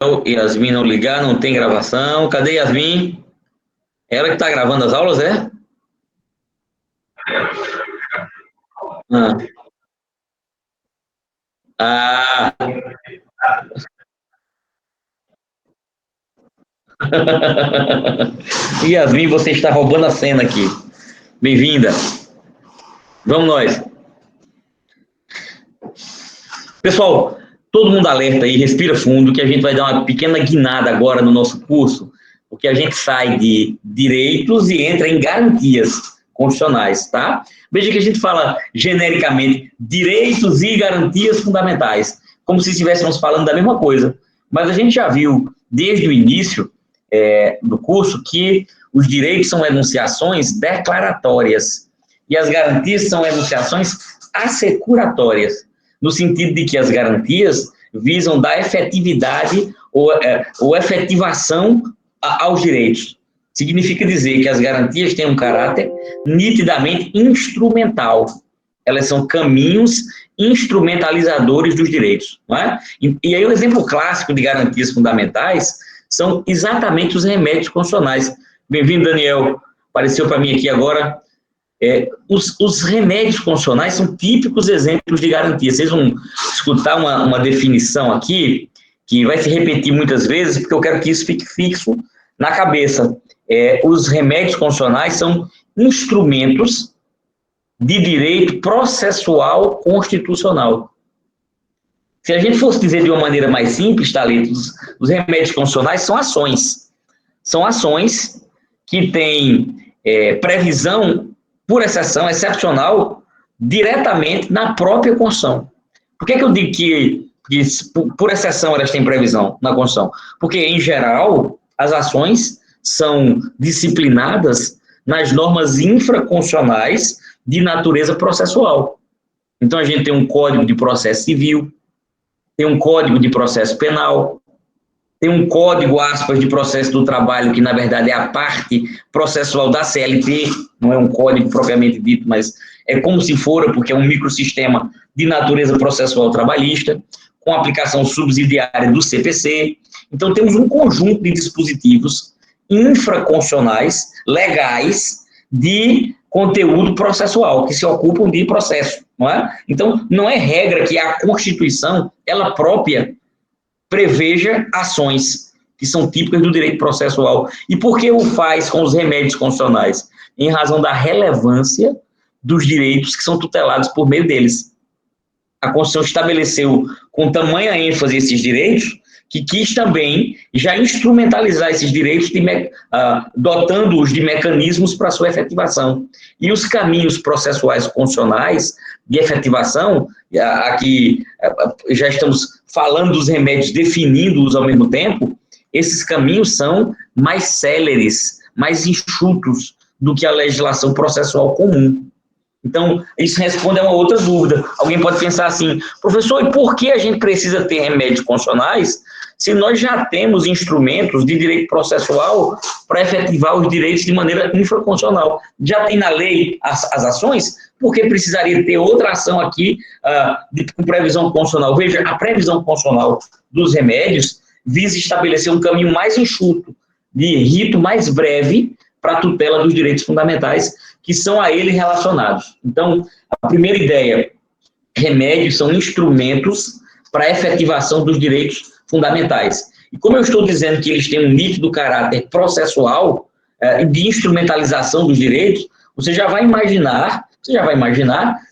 Yasmin não ligar, não tem gravação. Cadê Yasmin? Ela que está gravando as aulas, é? Ah. Ah. Yasmin, você está roubando a cena aqui. Bem-vinda. Vamos nós. Pessoal, todo mundo alerta aí, respira fundo, que a gente vai dar uma pequena guinada agora no nosso curso, porque a gente sai de direitos e entra em garantias constitucionais, tá? Veja que a gente fala genericamente direitos e garantias fundamentais, como se estivéssemos falando da mesma coisa. Mas a gente já viu, desde o início do curso, que os direitos são enunciações declaratórias e as garantias são enunciações assecuratórias, no sentido de que as garantias visam dar efetividade ou efetivação aos direitos. Significa dizer que as garantias têm um caráter nitidamente instrumental. Elas são caminhos instrumentalizadores dos direitos. Não é? E aí o exemplo clássico de garantias fundamentais são exatamente os remédios constitucionais. Bem-vindo, Daniel. Apareceu para mim aqui agora. Os remédios constitucionais são típicos exemplos de garantia. Vocês vão escutar uma definição aqui, que vai se repetir muitas vezes, porque eu quero que isso fique fixo na cabeça. Os remédios constitucionais são instrumentos de direito processual constitucional. Se a gente fosse dizer de uma maneira mais simples, Thalita, os remédios constitucionais são ações. São ações que têm previsão, por exceção, excepcional, diretamente na própria Constituição. Por que eu digo que por exceção, elas têm previsão na Constituição? Porque, em geral, as ações são disciplinadas nas normas infraconstitucionais de natureza processual. Então, a gente tem um Código de Processo Civil, tem um Código de Processo Penal, tem um código, aspas, de processo do trabalho, que, na verdade, é a parte processual da CLT, não é um código propriamente dito, mas é como se fora, porque é um microsistema de natureza processual trabalhista, com aplicação subsidiária do CPC. Então, temos um conjunto de dispositivos infraconstitucionais, legais, de conteúdo processual, que se ocupam de processo, não é? Então, não é regra que a Constituição, ela própria, preveja ações que são típicas do direito processual. E por que o faz com os remédios constitucionais? Em razão da relevância dos direitos que são tutelados por meio deles. A Constituição estabeleceu com tamanha ênfase esses direitos que quis também já instrumentalizar esses direitos, dotando-os de mecanismos para sua efetivação. E os caminhos processuais constitucionais de efetivação, aqui já estamos falando dos remédios, definindo-os ao mesmo tempo, esses caminhos são mais céleres, mais enxutos do que a legislação processual comum. Então, isso responde a uma outra dúvida. Alguém pode pensar assim, professor, e por que a gente precisa ter remédios constitucionais se nós já temos instrumentos de direito processual para efetivar os direitos de maneira infraconstitucional? Já tem na lei as ações? Por que precisaria ter outra ação aqui com previsão constitucional? Veja, a previsão constitucional dos remédios visa estabelecer um caminho mais enxuto, de rito mais breve, para a tutela dos direitos fundamentais que são a ele relacionados. Então, a primeira ideia, remédios são instrumentos para a efetivação dos direitos fundamentais. E como eu estou dizendo que eles têm um nítido caráter processual de instrumentalização dos direitos, você já vai imaginar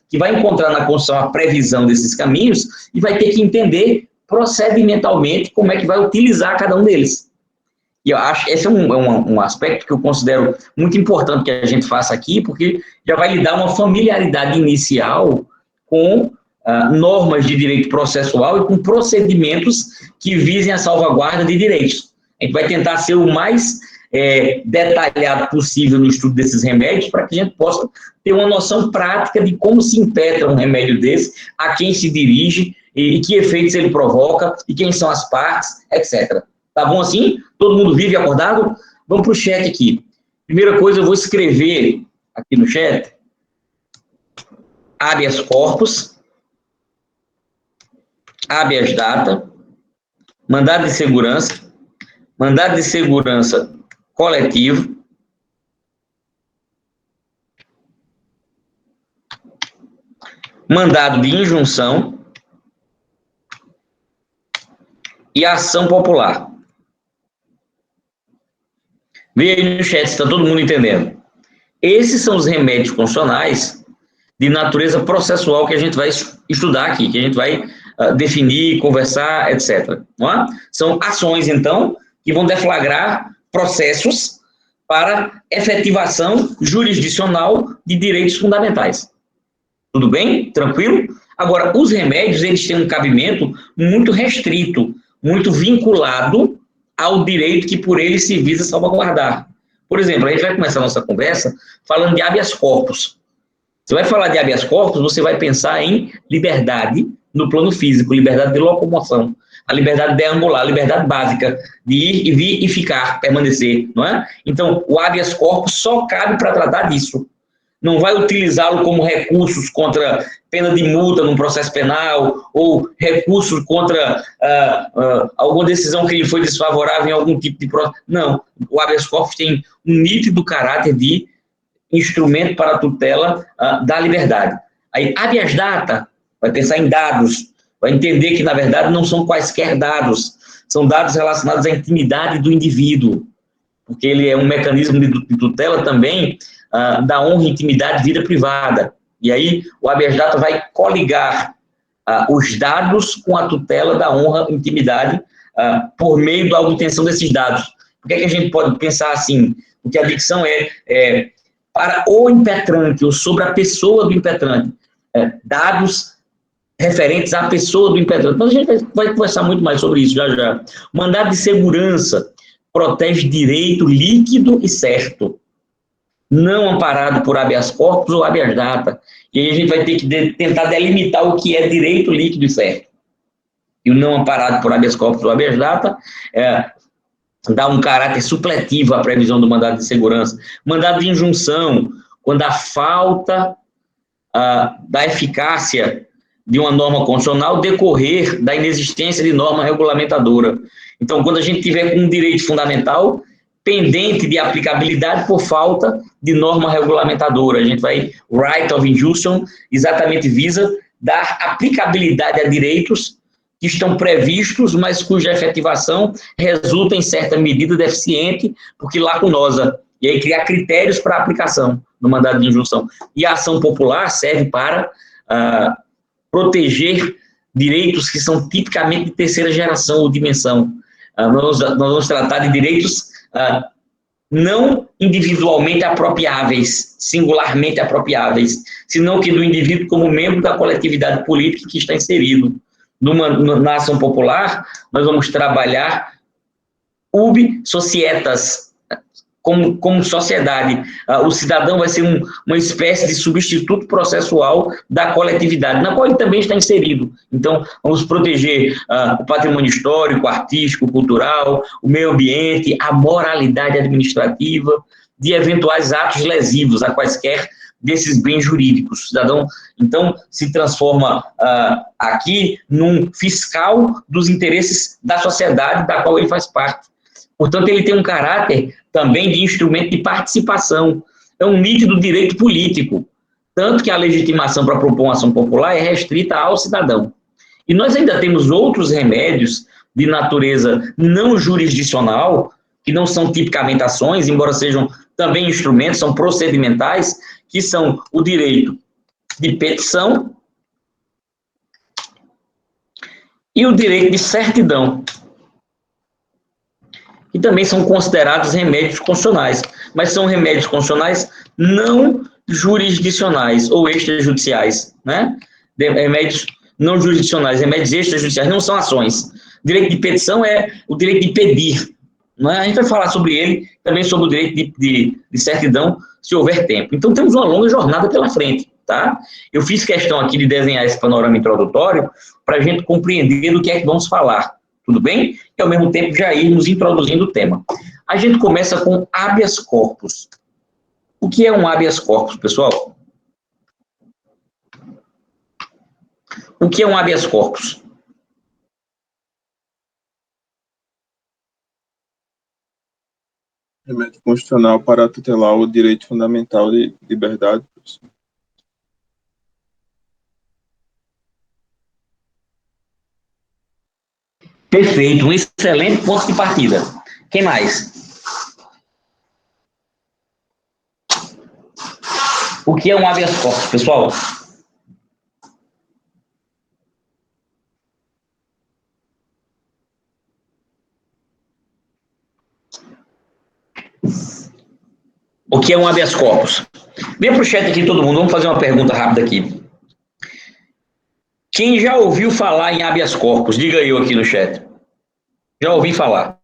que vai encontrar na Constituição a previsão desses caminhos e vai ter que entender procedimentalmente como é que vai utilizar cada um deles. E eu acho que esse é um aspecto que eu considero muito importante que a gente faça aqui, porque já vai lhe dar uma familiaridade inicial com normas de direito processual e com procedimentos que visem a salvaguarda de direitos. A gente vai tentar ser o mais detalhado possível no estudo desses remédios para que a gente possa ter uma noção prática de como se impetra um remédio desse, a quem se dirige e que efeitos ele provoca e quem são as partes, etc. Tá bom assim? Todo mundo vive acordado? Vamos para o chat aqui. Primeira coisa, eu vou escrever aqui no chat habeas corpus, habeas data, mandado de segurança coletivo, mandado de injunção e ação popular. Vê aí no chat se está todo mundo entendendo. Esses são os remédios constitucionais de natureza processual que a gente vai estudar aqui, que a gente vai definir, conversar, etc. Não é? São ações, então, que vão deflagrar processos para efetivação jurisdicional de direitos fundamentais. Tudo bem? Tranquilo? Agora, os remédios, eles têm um cabimento muito restrito, muito vinculado ao direito que por ele se visa salvaguardar. Por exemplo, a gente vai começar a nossa conversa falando de habeas corpus. Você vai falar de habeas corpus, você vai pensar em liberdade no plano físico, liberdade de locomoção, a liberdade de deambular, a liberdade básica de ir e vir e ficar, permanecer, não é? Então, o habeas corpus só cabe para tratar disso. Não vai utilizá-lo como recursos contra pena de multa num processo penal ou recursos contra alguma decisão que lhe foi desfavorável em algum tipo de processo. Não, o habeas corpus tem um nítido caráter de instrumento para a tutela da liberdade. Aí, habeas data, vai pensar em dados, vai entender que, na verdade, não são quaisquer dados, são dados relacionados à intimidade do indivíduo, porque ele é um mecanismo de tutela também da honra, intimidade, vida privada. E aí, o habeas data vai coligar os dados com a tutela da honra, intimidade, por meio da obtenção desses dados. Por que é que a gente pode pensar assim? Porque a dicção é para o impetrante ou sobre a pessoa do impetrante, dados referentes à pessoa do impetrante. Então, a gente vai conversar muito mais sobre isso já já. O mandado de segurança protege direito líquido e certo, não amparado por habeas corpus ou habeas data. E aí a gente vai ter que tentar delimitar o que é direito líquido e certo. E o não amparado por habeas corpus ou habeas data dá um caráter supletivo à previsão do mandado de segurança. Mandado de injunção, quando a falta da eficácia de uma norma constitucional decorrer da inexistência de norma regulamentadora. Então, quando a gente tiver um direito fundamental pendente de aplicabilidade por falta de norma regulamentadora, a gente vai, right of injunction, exatamente visa dar aplicabilidade a direitos que estão previstos, mas cuja efetivação resulta em certa medida deficiente, porque lacunosa, e aí criar critérios para aplicação do mandado de injunção. E a ação popular serve para proteger direitos que são tipicamente de terceira geração ou dimensão. Nós vamos tratar de direitos não individualmente apropriáveis, singularmente apropriáveis, senão que do indivíduo como membro da coletividade política que está inserido. Na ação popular, nós vamos trabalhar ubi societas, como sociedade. O cidadão vai ser uma espécie de substituto processual da coletividade, na qual ele também está inserido. Então, vamos proteger o patrimônio histórico, artístico, cultural, o meio ambiente, a moralidade administrativa, de eventuais atos lesivos a quaisquer desses bens jurídicos. O cidadão, então, se transforma aqui num fiscal dos interesses da sociedade da qual ele faz parte. Portanto, ele tem um caráter também de instrumento de participação. É um nítido direito político, tanto que a legitimação para propor uma ação popular é restrita ao cidadão. E nós ainda temos outros remédios de natureza não jurisdicional, que não são tipicamente ações, embora sejam também instrumentos, são procedimentais, que são o direito de petição e o direito de certidão, que também são considerados remédios constitucionais, mas são remédios constitucionais não jurisdicionais ou extrajudiciais, né? Remédios não jurisdicionais, remédios extrajudiciais não são ações. O direito de petição é o direito de pedir, não é? A gente vai falar sobre ele, também sobre o direito de certidão, se houver tempo. Então, temos uma longa jornada pela frente, tá? Eu fiz questão aqui de desenhar esse panorama introdutório para a gente compreender do que é que vamos falar. Tudo bem? E, ao mesmo tempo, já irmos introduzindo o tema. A gente começa com habeas corpus. O que é um habeas corpus, pessoal? O que é um habeas corpus? Remédio constitucional para tutelar o direito fundamental de liberdade. Perfeito, um excelente ponto de partida. Quem mais? O que é um habeas corpus, pessoal? O que é um habeas corpus? Vem para o chat aqui todo mundo, vamos fazer uma pergunta rápida aqui. Quem já ouviu falar em habeas corpus? Diga eu aqui no chat. Já ouvi falar.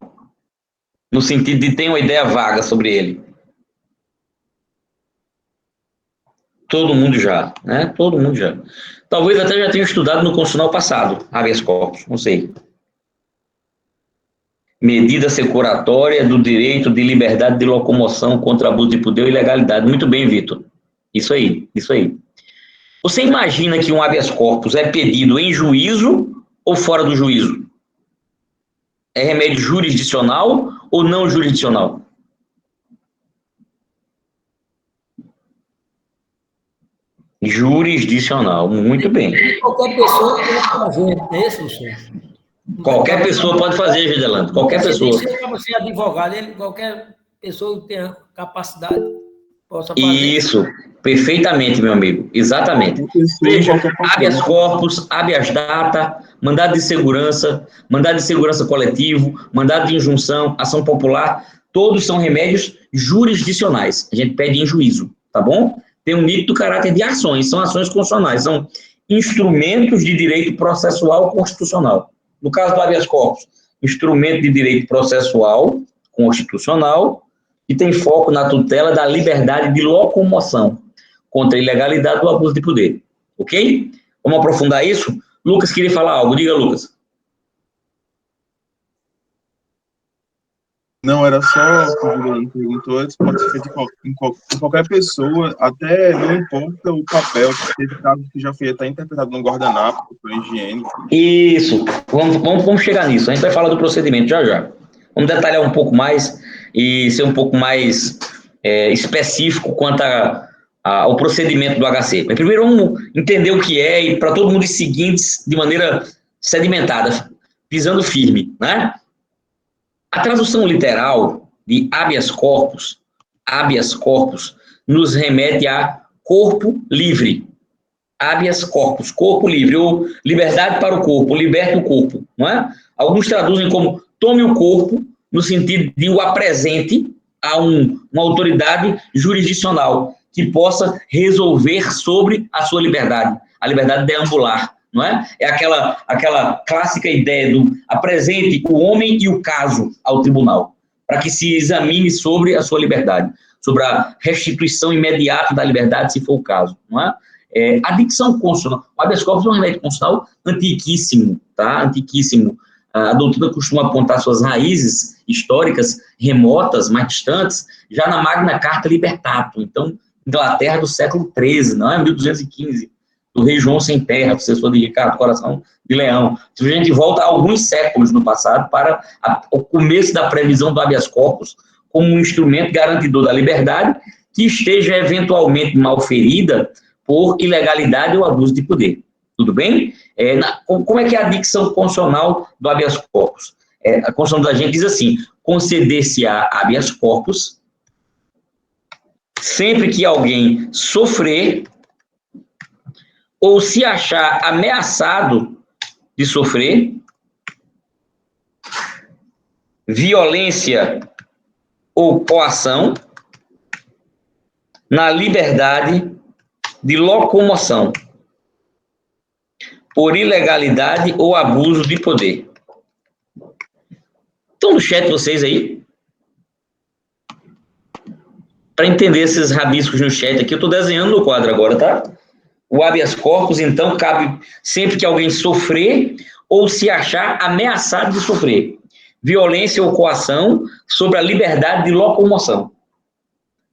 No sentido de ter uma ideia vaga sobre ele. Todo mundo já, né? Todo mundo já. Talvez até já tenha estudado no constitucional passado, habeas corpus, não sei. Medida securatória do direito de liberdade de locomoção contra abuso de poder e ilegalidade. Muito bem, Vitor. Isso aí, isso aí. Você imagina que um habeas corpus é pedido em juízo ou fora do juízo? É remédio jurisdicional ou não jurisdicional? Jurisdicional, muito bem. Qualquer pessoa pode fazer, não é isso, Luciano? Qualquer pessoa pode fazer, Gedelando, qualquer pessoa. Você é advogado, qualquer pessoa que tenha capacidade possa fazer. Isso, perfeitamente, meu amigo, exatamente. Veja, habeas corpus, habeas data, mandado de segurança coletivo, mandado de injunção, ação popular, todos são remédios jurisdicionais. A gente pede em juízo, tá bom? Tem um nítido caráter de ações, são ações constitucionais, são instrumentos de direito processual constitucional. No caso do habeas corpus, instrumento de direito processual constitucional, que tem foco na tutela da liberdade de locomoção contra a ilegalidade do abuso de poder. Ok? Vamos aprofundar isso? Lucas queria falar algo. Diga, Lucas. Não, era só, como o Juliano perguntou, antes pode ser feito em qualquer pessoa, até não importa o papel, teve casos que já foi até interpretado no guardanapo, por higiene. Isso, vamos chegar nisso, a gente vai falar do procedimento já já. Vamos detalhar um pouco mais e ser um pouco mais específico quanto ao procedimento do HC. Mas primeiro vamos entender o que é e para todo mundo ir seguindo de maneira sedimentada, pisando firme, né? A tradução literal de habeas corpus, nos remete a corpo livre. Habeas corpus, corpo livre, ou liberdade para o corpo, liberta o corpo, não é? Alguns traduzem como tome o corpo, no sentido de o apresente a uma autoridade jurisdicional que possa resolver sobre a sua liberdade, a liberdade deambular, não é? É aquela clássica ideia do apresente o homem e o caso ao tribunal, para que se examine sobre a sua liberdade, sobre a restituição imediata da liberdade, se for o caso, não é? A dicção constitucional, o habeas corpus é um remédio constitucional antiquíssimo, tá? Antiquíssimo. A doutrina costuma apontar suas raízes históricas remotas, mais distantes, já na Magna Carta Libertatum, então, Inglaterra do século XIII, não é? 1215, do rei João Sem Terra, sucessor de Ricardo Coração de Leão. Então, a gente volta a alguns séculos no passado para o começo da previsão do habeas corpus como um instrumento garantidor da liberdade que esteja eventualmente mal ferida por ilegalidade ou abuso de poder. Tudo bem? Como é que é a dicção constitucional do habeas corpus? A Constituição da gente diz assim: conceder-se-á habeas corpus sempre que alguém sofrer ou se achar ameaçado de sofrer violência ou coação na liberdade de locomoção por ilegalidade ou abuso de poder. Estão no chat vocês aí? Para entender esses rabiscos no chat aqui, eu estou desenhando no quadro agora, tá? O habeas corpus, então, cabe sempre que alguém sofrer ou se achar ameaçado de sofrer violência ou coação sobre a liberdade de locomoção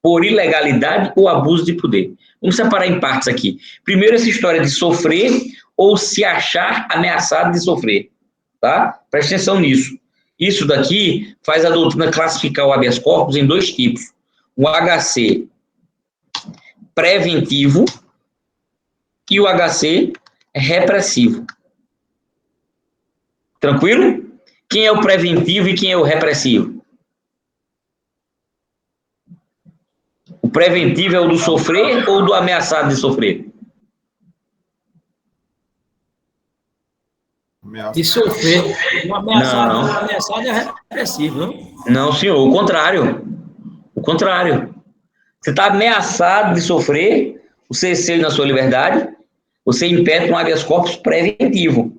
por ilegalidade ou abuso de poder. Vamos separar em partes aqui. Primeiro, essa história de sofrer ou se achar ameaçado de sofrer, tá? Presta atenção nisso. Isso daqui faz a doutrina classificar o habeas corpus em 2 tipos. O HC preventivo e o HC repressivo. Tranquilo? Quem é o preventivo e quem é o repressivo? O preventivo é o do sofrer ou do ameaçado de sofrer? De sofrer. Um ameaçado é repressivo, não? Não, senhor, o contrário. O contrário. Você está ameaçado de sofrer o ceceio na sua liberdade, você impetra um habeas corpus preventivo,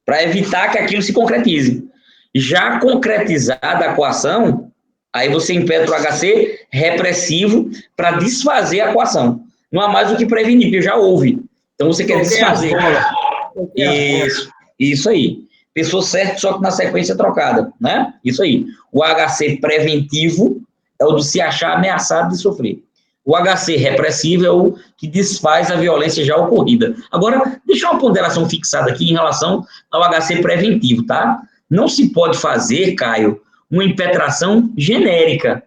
para evitar que aquilo se concretize. Já concretizada a coação, aí você impetra o HC repressivo para desfazer a coação. Não há mais o que prevenir, porque já houve. Então você quer desfazer. Isso aí. Pessoa certa, só que na sequência trocada, né? Isso aí. O HC preventivo é o de se achar ameaçado de sofrer. O HC repressivo é o que desfaz a violência já ocorrida. Agora, deixa uma ponderação fixada aqui em relação ao HC preventivo, tá? Não se pode fazer, Caio, uma impetração genérica.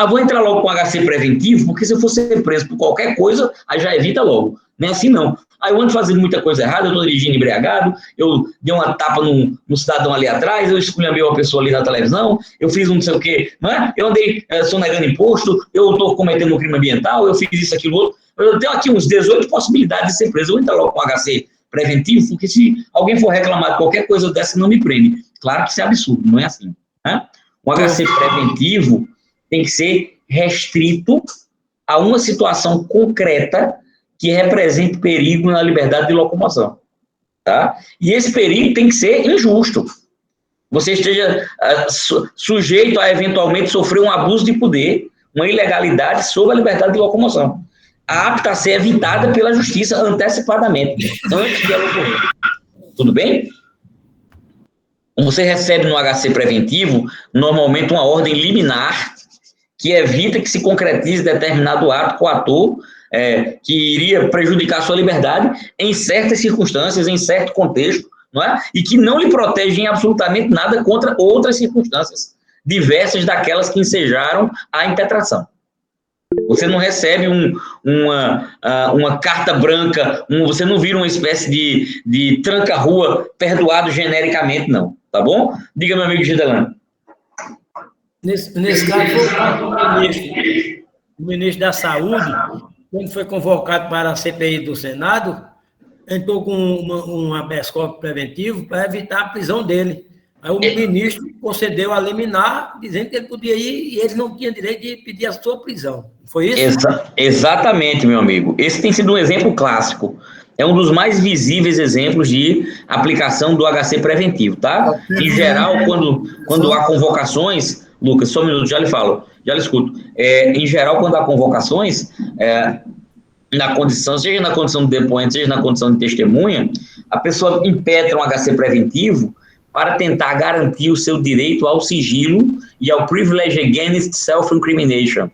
Vou entrar logo com HC preventivo, porque se eu for ser preso por qualquer coisa, aí já evita logo. Não é assim, não. Aí eu ando fazendo muita coisa errada, eu estou dirigindo embriagado, eu dei uma tapa no cidadão ali atrás, eu esculhambei uma pessoa ali na televisão, eu fiz um não sei o quê, não é? Eu andei sonegando imposto, eu estou cometendo um crime ambiental, eu fiz isso, aquilo, outro. Eu tenho aqui uns 18 possibilidades de ser preso. Eu vou entrar logo com HC preventivo, porque se alguém for reclamar de qualquer coisa dessa, não me prende. Claro que isso é absurdo, não é assim. Né? O HC preventivo tem que ser restrito a uma situação concreta que represente perigo na liberdade de locomoção. Tá? E esse perigo tem que ser injusto. Você esteja sujeito a eventualmente sofrer um abuso de poder, uma ilegalidade sobre a liberdade de locomoção, apta a ser evitada pela justiça antecipadamente, antes de ela ocorrer. Tudo bem? Você recebe no HC preventivo, normalmente, uma ordem liminar que evita que se concretize determinado ato coator que iria prejudicar a sua liberdade em certas circunstâncias, em certo contexto, não é? E que não lhe protegem absolutamente nada contra outras circunstâncias diversas daquelas que ensejaram a impetração. Você não recebe uma carta branca, você não vira uma espécie de tranca-rua perdoado genericamente, não. Tá bom? Diga, meu amigo Gidelano. Nesse caso, foi o caso do ministro da Saúde, quando foi convocado para a CPI do Senado, entrou com um habeas corpus preventivo para evitar a prisão dele. Aí o ministro concedeu a liminar, dizendo que ele podia ir e ele não tinha direito de pedir a sua prisão. Foi isso? Exatamente, meu amigo. Esse tem sido um exemplo clássico. É um dos mais visíveis exemplos de aplicação do HC preventivo, tá? Em geral, quando há convocações, Lucas, só um minuto, já lhe falo, já lhe escuto. Em geral, quando há convocações, na condição, seja na condição de depoente, seja na condição de testemunha, a pessoa impetra um HC preventivo para tentar garantir o seu direito ao sigilo e ao privilege against self-incrimination,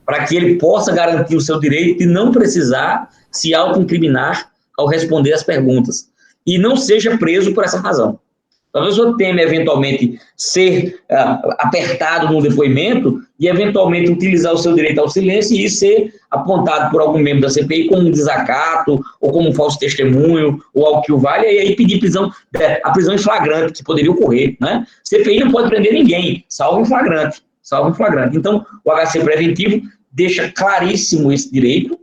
para que ele possa garantir o seu direito de não precisar se auto-incriminar ao responder as perguntas, e não seja preso por essa razão. Talvez eu teme, eventualmente, ser apertado no depoimento e, eventualmente, utilizar o seu direito ao silêncio e ser apontado por algum membro da CPI como um desacato, ou como um falso testemunho, ou algo que o valha, e aí pedir a prisão em flagrante, que poderia ocorrer. Né? CPI não pode prender ninguém, salvo em flagrante. Então, o HC preventivo deixa claríssimo esse direito,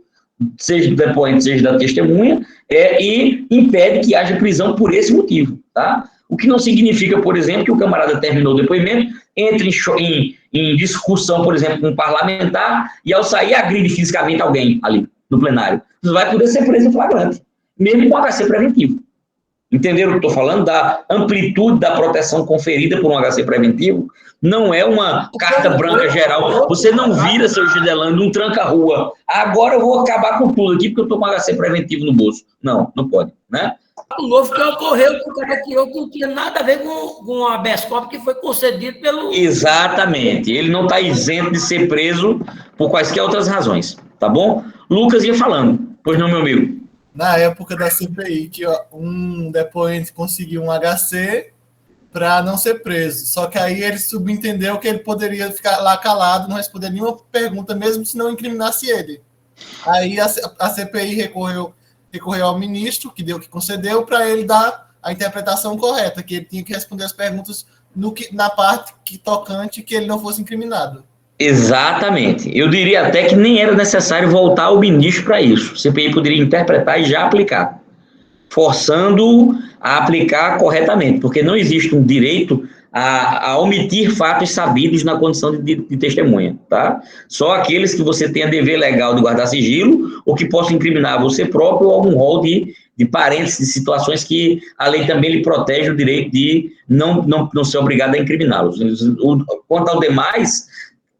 seja do depoente, seja da testemunha, e impede que haja prisão por esse motivo, tá? O que não significa, por exemplo, que o camarada terminou o depoimento, entre em discussão, por exemplo, com um parlamentar, e ao sair agride fisicamente alguém ali no plenário. Você vai poder ser preso em flagrante, mesmo com HC preventivo. Entenderam o que eu estou falando? Da amplitude da proteção conferida por um HC preventivo? Não é uma carta branca geral. Você não vira, seu Gidelano, um tranca-rua. Agora eu vou acabar com tudo aqui, porque eu estou com HC preventivo no bolso. Não pode, né? O novo que ocorreu, que o cara tirou, que não tinha nada a ver com o habeas corpus que foi concedido pelo... Exatamente. Ele não está isento de ser preso por quaisquer outras razões, tá bom? Lucas ia falando. Pois não, meu amigo? Na época da CPI, que um depoente conseguiu um HC para não ser preso. Só que aí ele subentendeu que ele poderia ficar lá calado, não responder nenhuma pergunta, mesmo se não incriminasse ele. Aí a CPI recorreu ao ministro, que concedeu, para ele dar a interpretação correta, que ele tinha que responder as perguntas na parte tocante que ele não fosse incriminado. Exatamente. Eu diria até que nem era necessário voltar ao ministro para isso. O CPI poderia interpretar e já aplicar, forçando a aplicar corretamente, porque não existe um direito a omitir fatos sabidos na condição de testemunha, tá? Só aqueles que você tenha dever legal de guardar sigilo ou que possam incriminar você próprio ou algum rol de parentes, de situações que a lei também lhe protege o direito de não ser obrigado a incriminá-los. Quanto ao demais,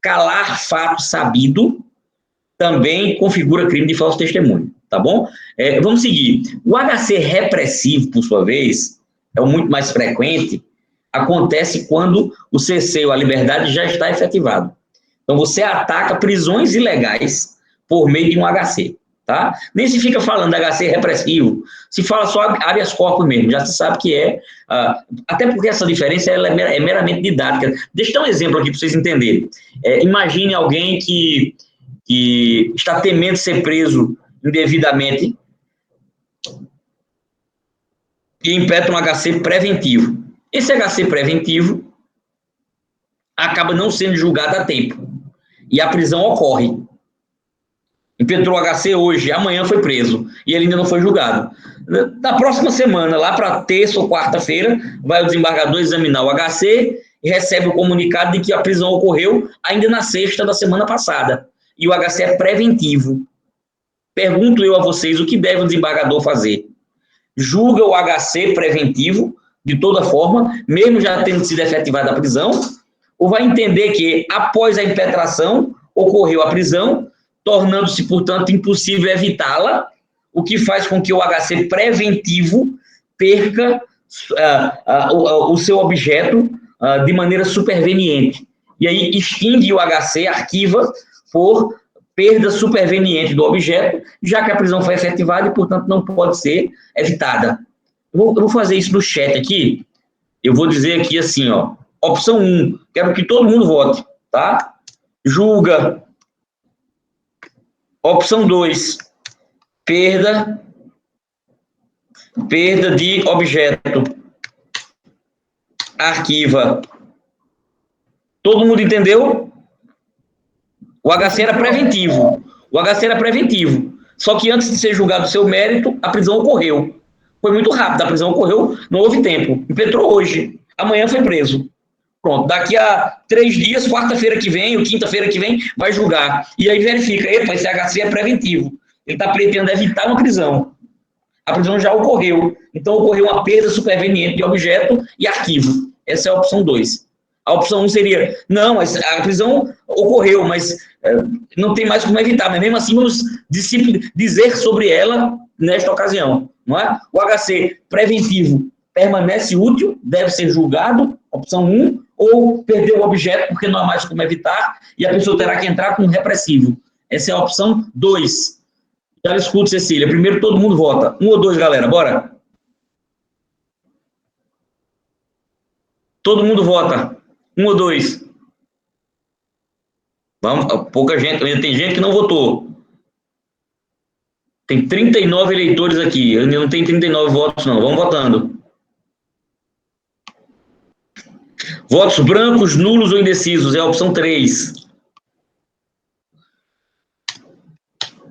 calar fato sabido também configura crime de falso testemunho, tá bom? Vamos seguir. O HC repressivo, por sua vez, é o muito mais frequente, acontece quando o cerceio à liberdade já está efetivado. Então, você ataca prisões ilegais por meio de um HC, tá? Nem se fica falando HC repressivo, se fala só habeas corpus mesmo, já se sabe que até porque essa diferença ela é meramente didática. Deixa eu dar um exemplo aqui para vocês entenderem. Imagine alguém que está temendo ser preso indevidamente e impetra um HC preventivo. Esse HC preventivo acaba não sendo julgado a tempo e a prisão ocorre. Impetrou o HC hoje, amanhã foi preso e ele ainda não foi julgado. Na próxima semana, lá para terça ou quarta-feira, vai o desembargador examinar o HC e recebe o comunicado de que a prisão ocorreu ainda na sexta da semana passada. E o HC é preventivo. Pergunto eu a vocês, o que deve o desembargador fazer? Julga o HC preventivo, de toda forma, mesmo já tendo sido efetivada a prisão, ou vai entender que, após a impetração, ocorreu a prisão, tornando-se, portanto, impossível evitá-la, o que faz com que o HC preventivo perca o seu objeto de maneira superveniente. E aí extingue o HC, arquiva, por perda superveniente do objeto, já que a prisão foi efetivada e, portanto, não pode ser evitada. Eu vou fazer isso no chat aqui. Eu vou dizer aqui assim, ó. Opção 1, quero que todo mundo vote, tá? Julga. Opção 2, perda de objeto. Arquiva. Todo mundo entendeu? O HC era preventivo. Só que antes de ser julgado o seu mérito, a prisão ocorreu. Foi muito rápido, a prisão ocorreu, não houve tempo. Impetrou hoje, amanhã foi preso. Pronto, daqui a 3 dias, quarta-feira que vem, ou quinta-feira que vem, vai julgar. E aí verifica, epa, esse HC é preventivo. Ele está pretendendo evitar uma prisão. A prisão já ocorreu. Então, ocorreu uma perda superveniente de objeto e arquivo. Essa é a opção 2. A opção 1 seria, não, a prisão ocorreu, mas não tem mais como evitar. Mas mesmo assim, vamos dizer sobre ela nesta ocasião. Não é? O HC preventivo permanece útil, deve ser julgado, opção 1, ou perdeu o objeto porque não há mais como evitar e a pessoa terá que entrar com repressivo. Essa é a opção 2. Já escuto, Cecília. Primeiro todo mundo vota. 1 ou 2, galera, bora? Todo mundo vota. 1 ou 2? Vamos, pouca gente, ainda tem gente que não votou. Tem 39 eleitores aqui, eu não tenho 39 votos não, vamos votando. Votos brancos, nulos ou indecisos, é a opção 3.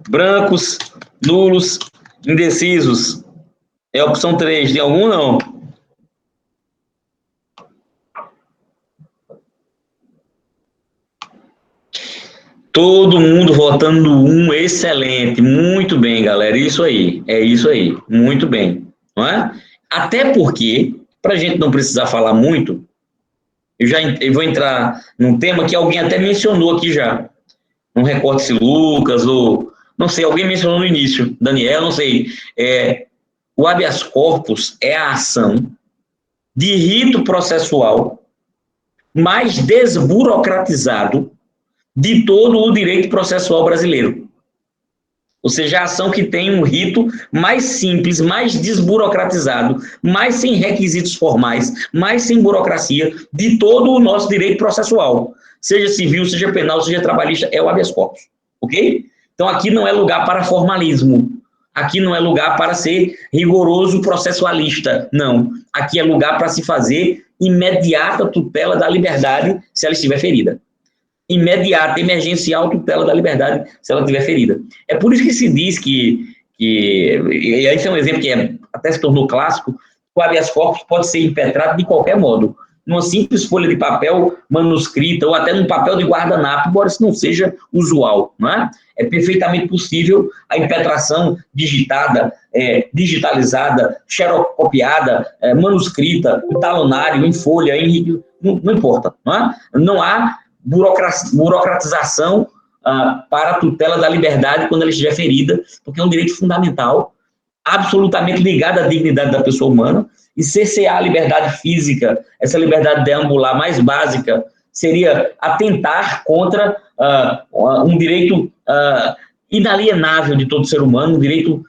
Brancos, nulos, indecisos, é a opção 3. Tem algum não? Todo mundo votando no 1, excelente, muito bem, galera, isso aí, é isso aí, muito bem, não é? Até porque, para a gente não precisar falar muito, eu vou entrar num tema que alguém até mencionou aqui já, não recordo se Lucas ou, não sei, alguém mencionou no início, Daniel, não sei, o habeas corpus é a ação de rito processual mais desburocratizado de todo o direito processual brasileiro. Ou seja, a ação que tem um rito mais simples, mais desburocratizado, mais sem requisitos formais, mais sem burocracia de todo o nosso direito processual, seja civil, seja penal, seja trabalhista, é o habeas corpus, ok? Então, aqui não é lugar para formalismo, aqui não é lugar para ser rigoroso processualista, não. Aqui é lugar para se fazer imediata tutela da liberdade se ela estiver ferida. Imediata, emergencial, tutela da liberdade se ela estiver ferida. É por isso que se diz e esse é um exemplo que até se tornou clássico, o habeas corpus pode ser impetrado de qualquer modo, numa simples folha de papel manuscrita ou até num papel de guardanapo, embora isso não seja usual, não é? É perfeitamente possível a impetração digitada, digitalizada, xerocopiada, manuscrita, em talonário, em folha, não importa, não é? Não há burocratização para a tutela da liberdade quando ela estiver ferida, porque é um direito fundamental, absolutamente ligado à dignidade da pessoa humana, e cercear a liberdade física, essa liberdade deambular mais básica, seria atentar contra um direito inalienável de todo ser humano, um direito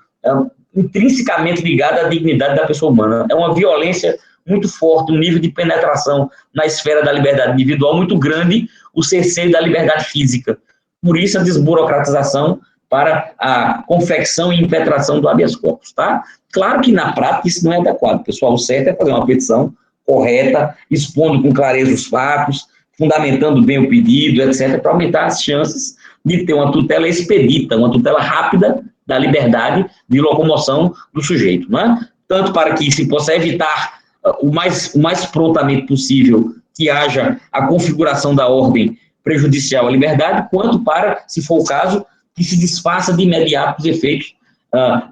intrinsecamente ligado à dignidade da pessoa humana. É uma violência muito forte, um nível de penetração na esfera da liberdade individual muito grande, o cerceio da liberdade física. Por isso, a desburocratização para a confecção e impetração do habeas corpus, tá? Claro que, na prática, isso não é adequado, pessoal. O certo é fazer uma petição correta, expondo com clareza os fatos, fundamentando bem o pedido, etc., para aumentar as chances de ter uma tutela expedita, uma tutela rápida da liberdade de locomoção do sujeito, né? Tanto para que se possa evitar o mais prontamente possível que haja a configuração da ordem prejudicial à liberdade, quanto para, se for o caso, que se desfaça de imediato os efeitos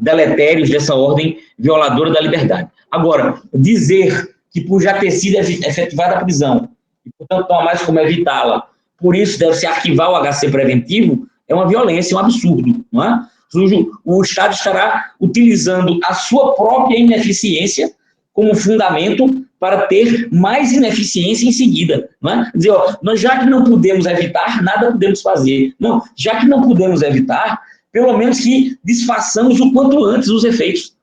deletérios dessa ordem violadora da liberdade. Agora, dizer que por já ter sido efetivada a prisão, e portanto não há mais como evitá-la, por isso deve-se arquivar o HC preventivo, é uma violência, é um absurdo, não é? O Estado estará utilizando a sua própria ineficiência como fundamento para ter mais ineficiência em seguida. Não é? Dizer, nós já que não podemos evitar, nada podemos fazer. Não, já que não podemos evitar, pelo menos que desfaçamos o quanto antes os efeitos.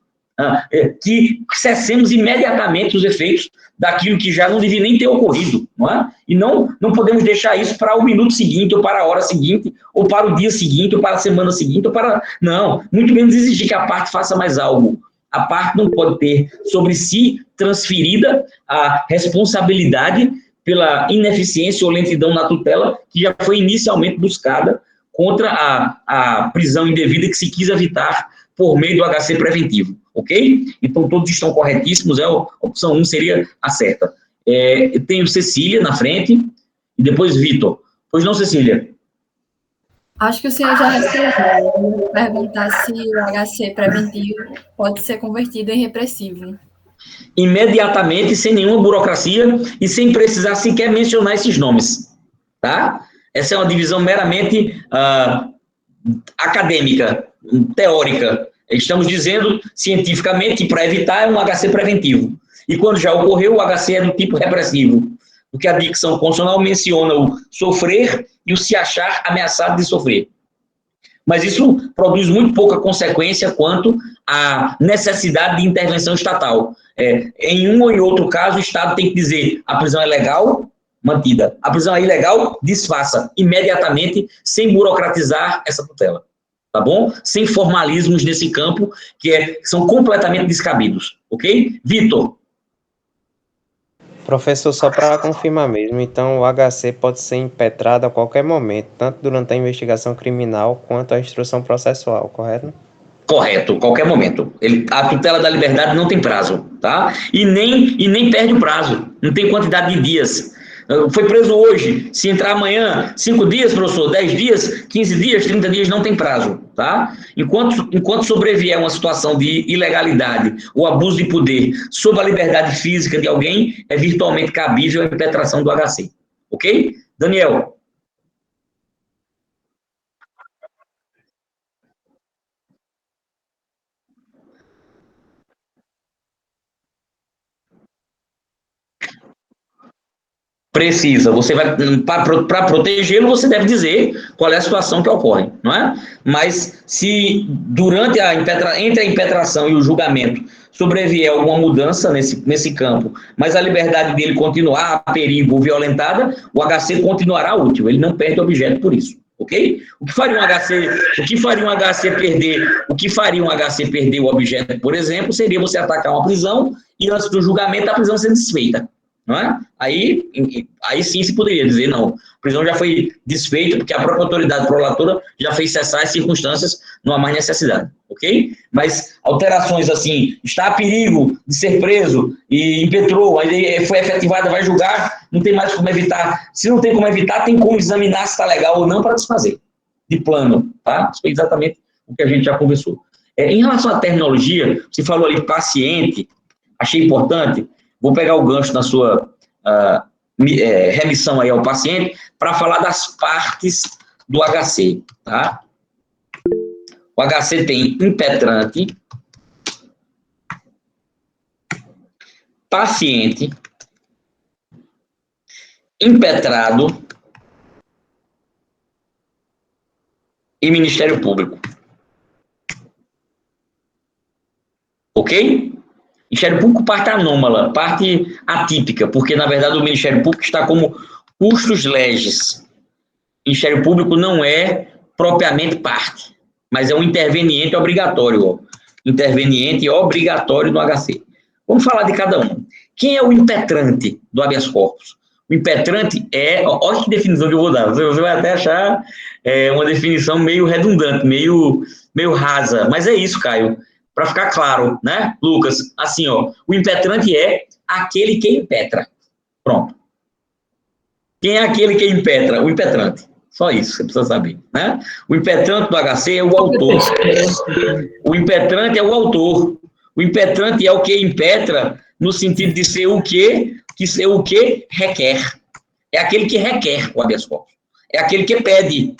Que cessemos imediatamente os efeitos daquilo que já não devia nem ter ocorrido. Não é? E não podemos deixar isso para o minuto seguinte, ou para a hora seguinte, ou para o dia seguinte, ou para a semana seguinte, ou para... Não, muito menos exigir que a parte faça mais algo. A parte não pode ter sobre si transferida a responsabilidade pela ineficiência ou lentidão na tutela que já foi inicialmente buscada contra a prisão indevida que se quis evitar por meio do HC preventivo, ok? Então, todos estão corretíssimos, a opção 1 seria a certa. Tenho Cecília na frente e depois Vitor. Pois não, Cecília? Acho que o senhor já respondeu. Eu vou perguntar se o HC preventivo pode ser convertido em repressivo. Imediatamente, sem nenhuma burocracia e sem precisar sequer mencionar esses nomes, tá? Essa é uma divisão meramente acadêmica, teórica. Estamos dizendo cientificamente que para evitar é um HC preventivo. E quando já ocorreu, o HC é do tipo repressivo, porque a dicção constitucional menciona o sofrer e o se achar ameaçado de sofrer. Mas isso produz muito pouca consequência quanto à necessidade de intervenção estatal. Em um ou em outro caso, o Estado tem que dizer a prisão é legal, mantida. A prisão é ilegal, desfaça imediatamente, sem burocratizar essa tutela. Tá bom? Sem formalismos nesse campo, que são completamente descabidos. Ok? Vitor. Professor, só para confirmar mesmo, então o HC pode ser impetrado a qualquer momento, tanto durante a investigação criminal quanto a instrução processual, correto? Correto, qualquer momento. A tutela da liberdade não tem prazo, tá? E nem perde o prazo, não tem quantidade de dias. Foi preso hoje, se entrar amanhã, 5 dias, professor, 10 dias, 15 dias, 30 dias, não tem prazo, tá? Enquanto sobrevier uma situação de ilegalidade ou abuso de poder sobre a liberdade física de alguém, é virtualmente cabível a impetração do HC, ok? Daniel. Precisa. Você vai, para protegê-lo, você deve dizer qual é a situação que ocorre, não é? Mas se durante entre a impetração e o julgamento sobrevier alguma mudança nesse campo, mas a liberdade dele continuar a perigo ou violentada, o HC continuará útil, ele não perde o objeto por isso, ok? O que faria um HC perder o objeto, por exemplo, seria você atacar uma prisão e antes do julgamento a prisão ser desfeita, não é? Aí sim se poderia dizer, não, a prisão já foi desfeita porque a própria autoridade prolatora já fez cessar as circunstâncias, não há mais necessidade, ok? Mas alterações assim, está a perigo de ser preso e impetrou, aí foi efetivada, vai julgar, não tem mais como evitar. Se não tem como evitar, tem como examinar se está legal ou não para desfazer, de plano, tá? Isso foi exatamente o que a gente já conversou. Em relação à terminologia, você falou ali paciente, achei importante. Vou pegar o gancho na sua remissão aí ao paciente para falar das partes do HC, tá? O HC tem impetrante, paciente, impetrado e Ministério Público. Ok? Ministério Público, parte anômala, parte atípica, porque, na verdade, o Ministério Público está como custos legis. O Ministério Público não é propriamente parte, mas é um interveniente obrigatório, ó. Interveniente obrigatório no HC. Vamos falar de cada um. Quem é o impetrante do habeas corpus? O impetrante olha que definição que eu vou dar, você vai até achar uma definição meio redundante, meio rasa, mas é isso, Caio. Para ficar claro, né, Lucas? Assim, ó, o impetrante é aquele que impetra. Pronto. Quem é aquele que impetra? O impetrante. Só isso, você precisa saber, né? O impetrante do HC é o autor. O impetrante é o autor. O impetrante é o que impetra no sentido de ser o que requer. É aquele que requer o habeas corpus. É aquele que pede.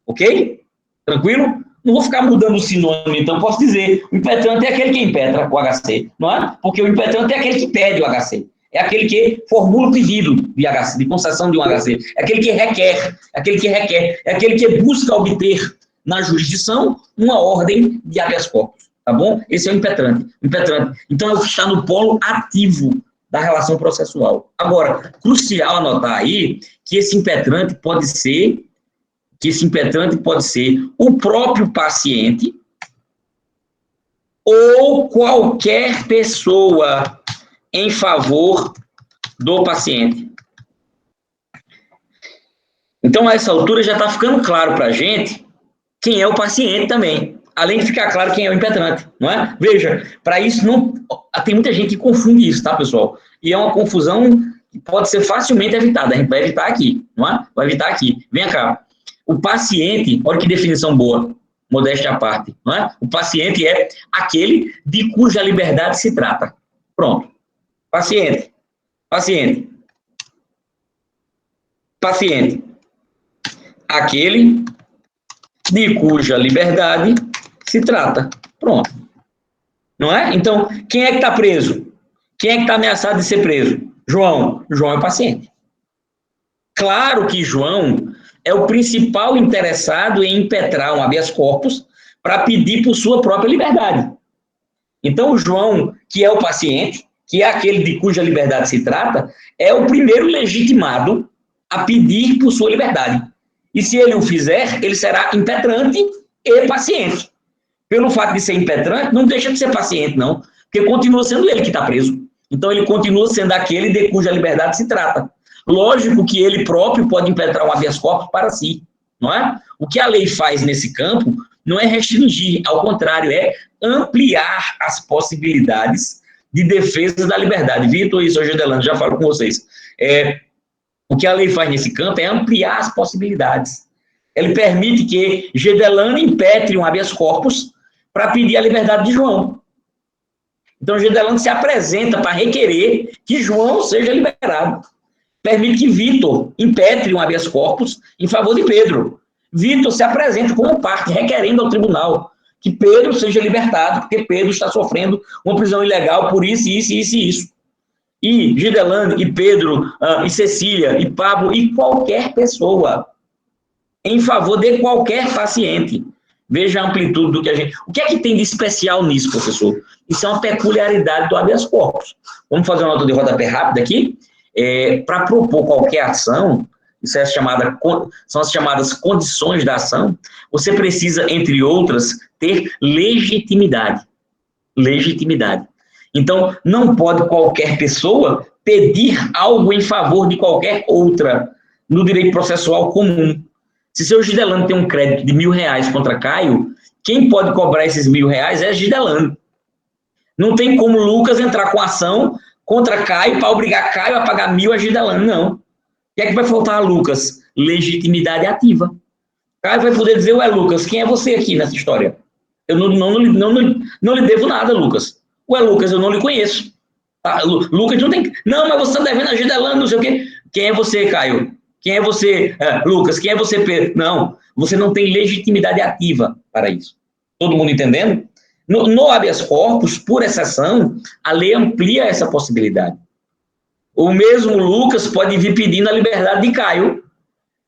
Ok? Tranquilo? Não vou ficar mudando o sinônimo, então posso dizer, o impetrante é aquele que impetra o HC, não é? Porque o impetrante é aquele que pede o HC, é aquele que formula o pedido de HC, de concessão de um HC, é aquele que requer, é aquele que busca obter na jurisdição uma ordem de habeas corpus, tá bom? Esse é o impetrante. Então, é o que está no polo ativo da relação processual. Agora, crucial anotar aí que esse impetrante pode ser o próprio paciente ou qualquer pessoa em favor do paciente. Então, a essa altura já está ficando claro para a gente quem é o paciente também, além de ficar claro quem é o impetrante, não é? Veja, para isso não... Tem muita gente que confunde isso, tá, pessoal? E é uma confusão que pode ser facilmente evitada. A gente vai evitar aqui, não é? Vai evitar aqui. Vem cá. O paciente, olha que definição boa, modéstia à parte, não é? O paciente é aquele de cuja liberdade se trata. Pronto. Paciente. Aquele de cuja liberdade se trata. Pronto. Não é? Então, quem é que está preso? Quem é que está ameaçado de ser preso? João. João é o paciente. Claro que João é o principal interessado em impetrar um habeas corpus para pedir por sua própria liberdade. Então, o João, que é o paciente, que é aquele de cuja liberdade se trata, é o primeiro legitimado a pedir por sua liberdade. E se ele o fizer, ele será impetrante e paciente. Pelo fato de ser impetrante, não deixa de ser paciente, não, porque continua sendo ele que está preso. Então, ele continua sendo aquele de cuja liberdade se trata. Lógico que ele próprio pode impetrar um habeas corpus para si, não é? O que a lei faz nesse campo não é restringir, ao contrário, é ampliar as possibilidades de defesa da liberdade. Vitor e Sr. Gedelano, já falo com vocês. O que a lei faz nesse campo é ampliar as possibilidades. Ele permite que Gedelano impetre um habeas corpus para pedir a liberdade de João. Então, Gedelano se apresenta para requerer que João seja liberado. Permite que Vitor impetre um habeas corpus em favor de Pedro. Vitor se apresenta como parte, requerendo ao tribunal que Pedro seja libertado, porque Pedro está sofrendo uma prisão ilegal por isso, isso. e Gidelane, e Pedro, e Cecília, e Pablo, e qualquer pessoa, em favor de qualquer paciente. Veja a amplitude do que a gente... O que é que tem de especial nisso, professor? Isso é uma peculiaridade do habeas corpus. Vamos fazer uma nota de rodapé rápida aqui. Para propor qualquer ação, isso é são as chamadas condições da ação, você precisa, entre outras, ter legitimidade. Legitimidade. Então, não pode qualquer pessoa pedir algo em favor de qualquer outra no direito processual comum. Se seu Gidelane tem um crédito de R$1.000 contra Caio, quem pode cobrar esses R$1.000 é Gidelane. Não tem como Lucas entrar com ação contra Caio para obrigar Caio a pagar 1.000 a Gidelane, não. O que é que vai faltar a Lucas? Legitimidade ativa. Caio vai poder dizer, ué, Lucas, quem é você aqui nessa história? Eu não lhe devo nada, Lucas. Ué, Lucas, eu não lhe conheço. Lucas não tem... Não, mas você está devendo a Gidelane, não sei o quê. Quem é você, Caio? Quem é você, Lucas? Quem é você, Pedro? Não, você não tem legitimidade ativa para isso. Todo mundo entendendo? No habeas corpus, por exceção, a lei amplia essa possibilidade. O mesmo Lucas pode vir pedindo a liberdade de Caio,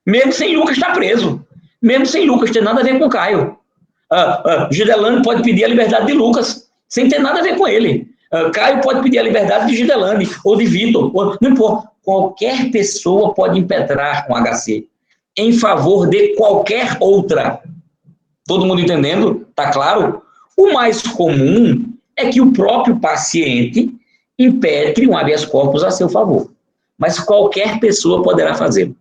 mesmo sem Lucas estar preso, mesmo sem Lucas ter nada a ver com Caio. Gidelane pode pedir a liberdade de Lucas, sem ter nada a ver com ele. Caio pode pedir a liberdade de Gidelane, ou de Vitor, não importa. Qualquer pessoa pode impetrar um HC em favor de qualquer outra. Todo mundo entendendo? Tá claro? O mais comum é que o próprio paciente impetre um habeas corpus a seu favor. Mas qualquer pessoa poderá fazê-lo.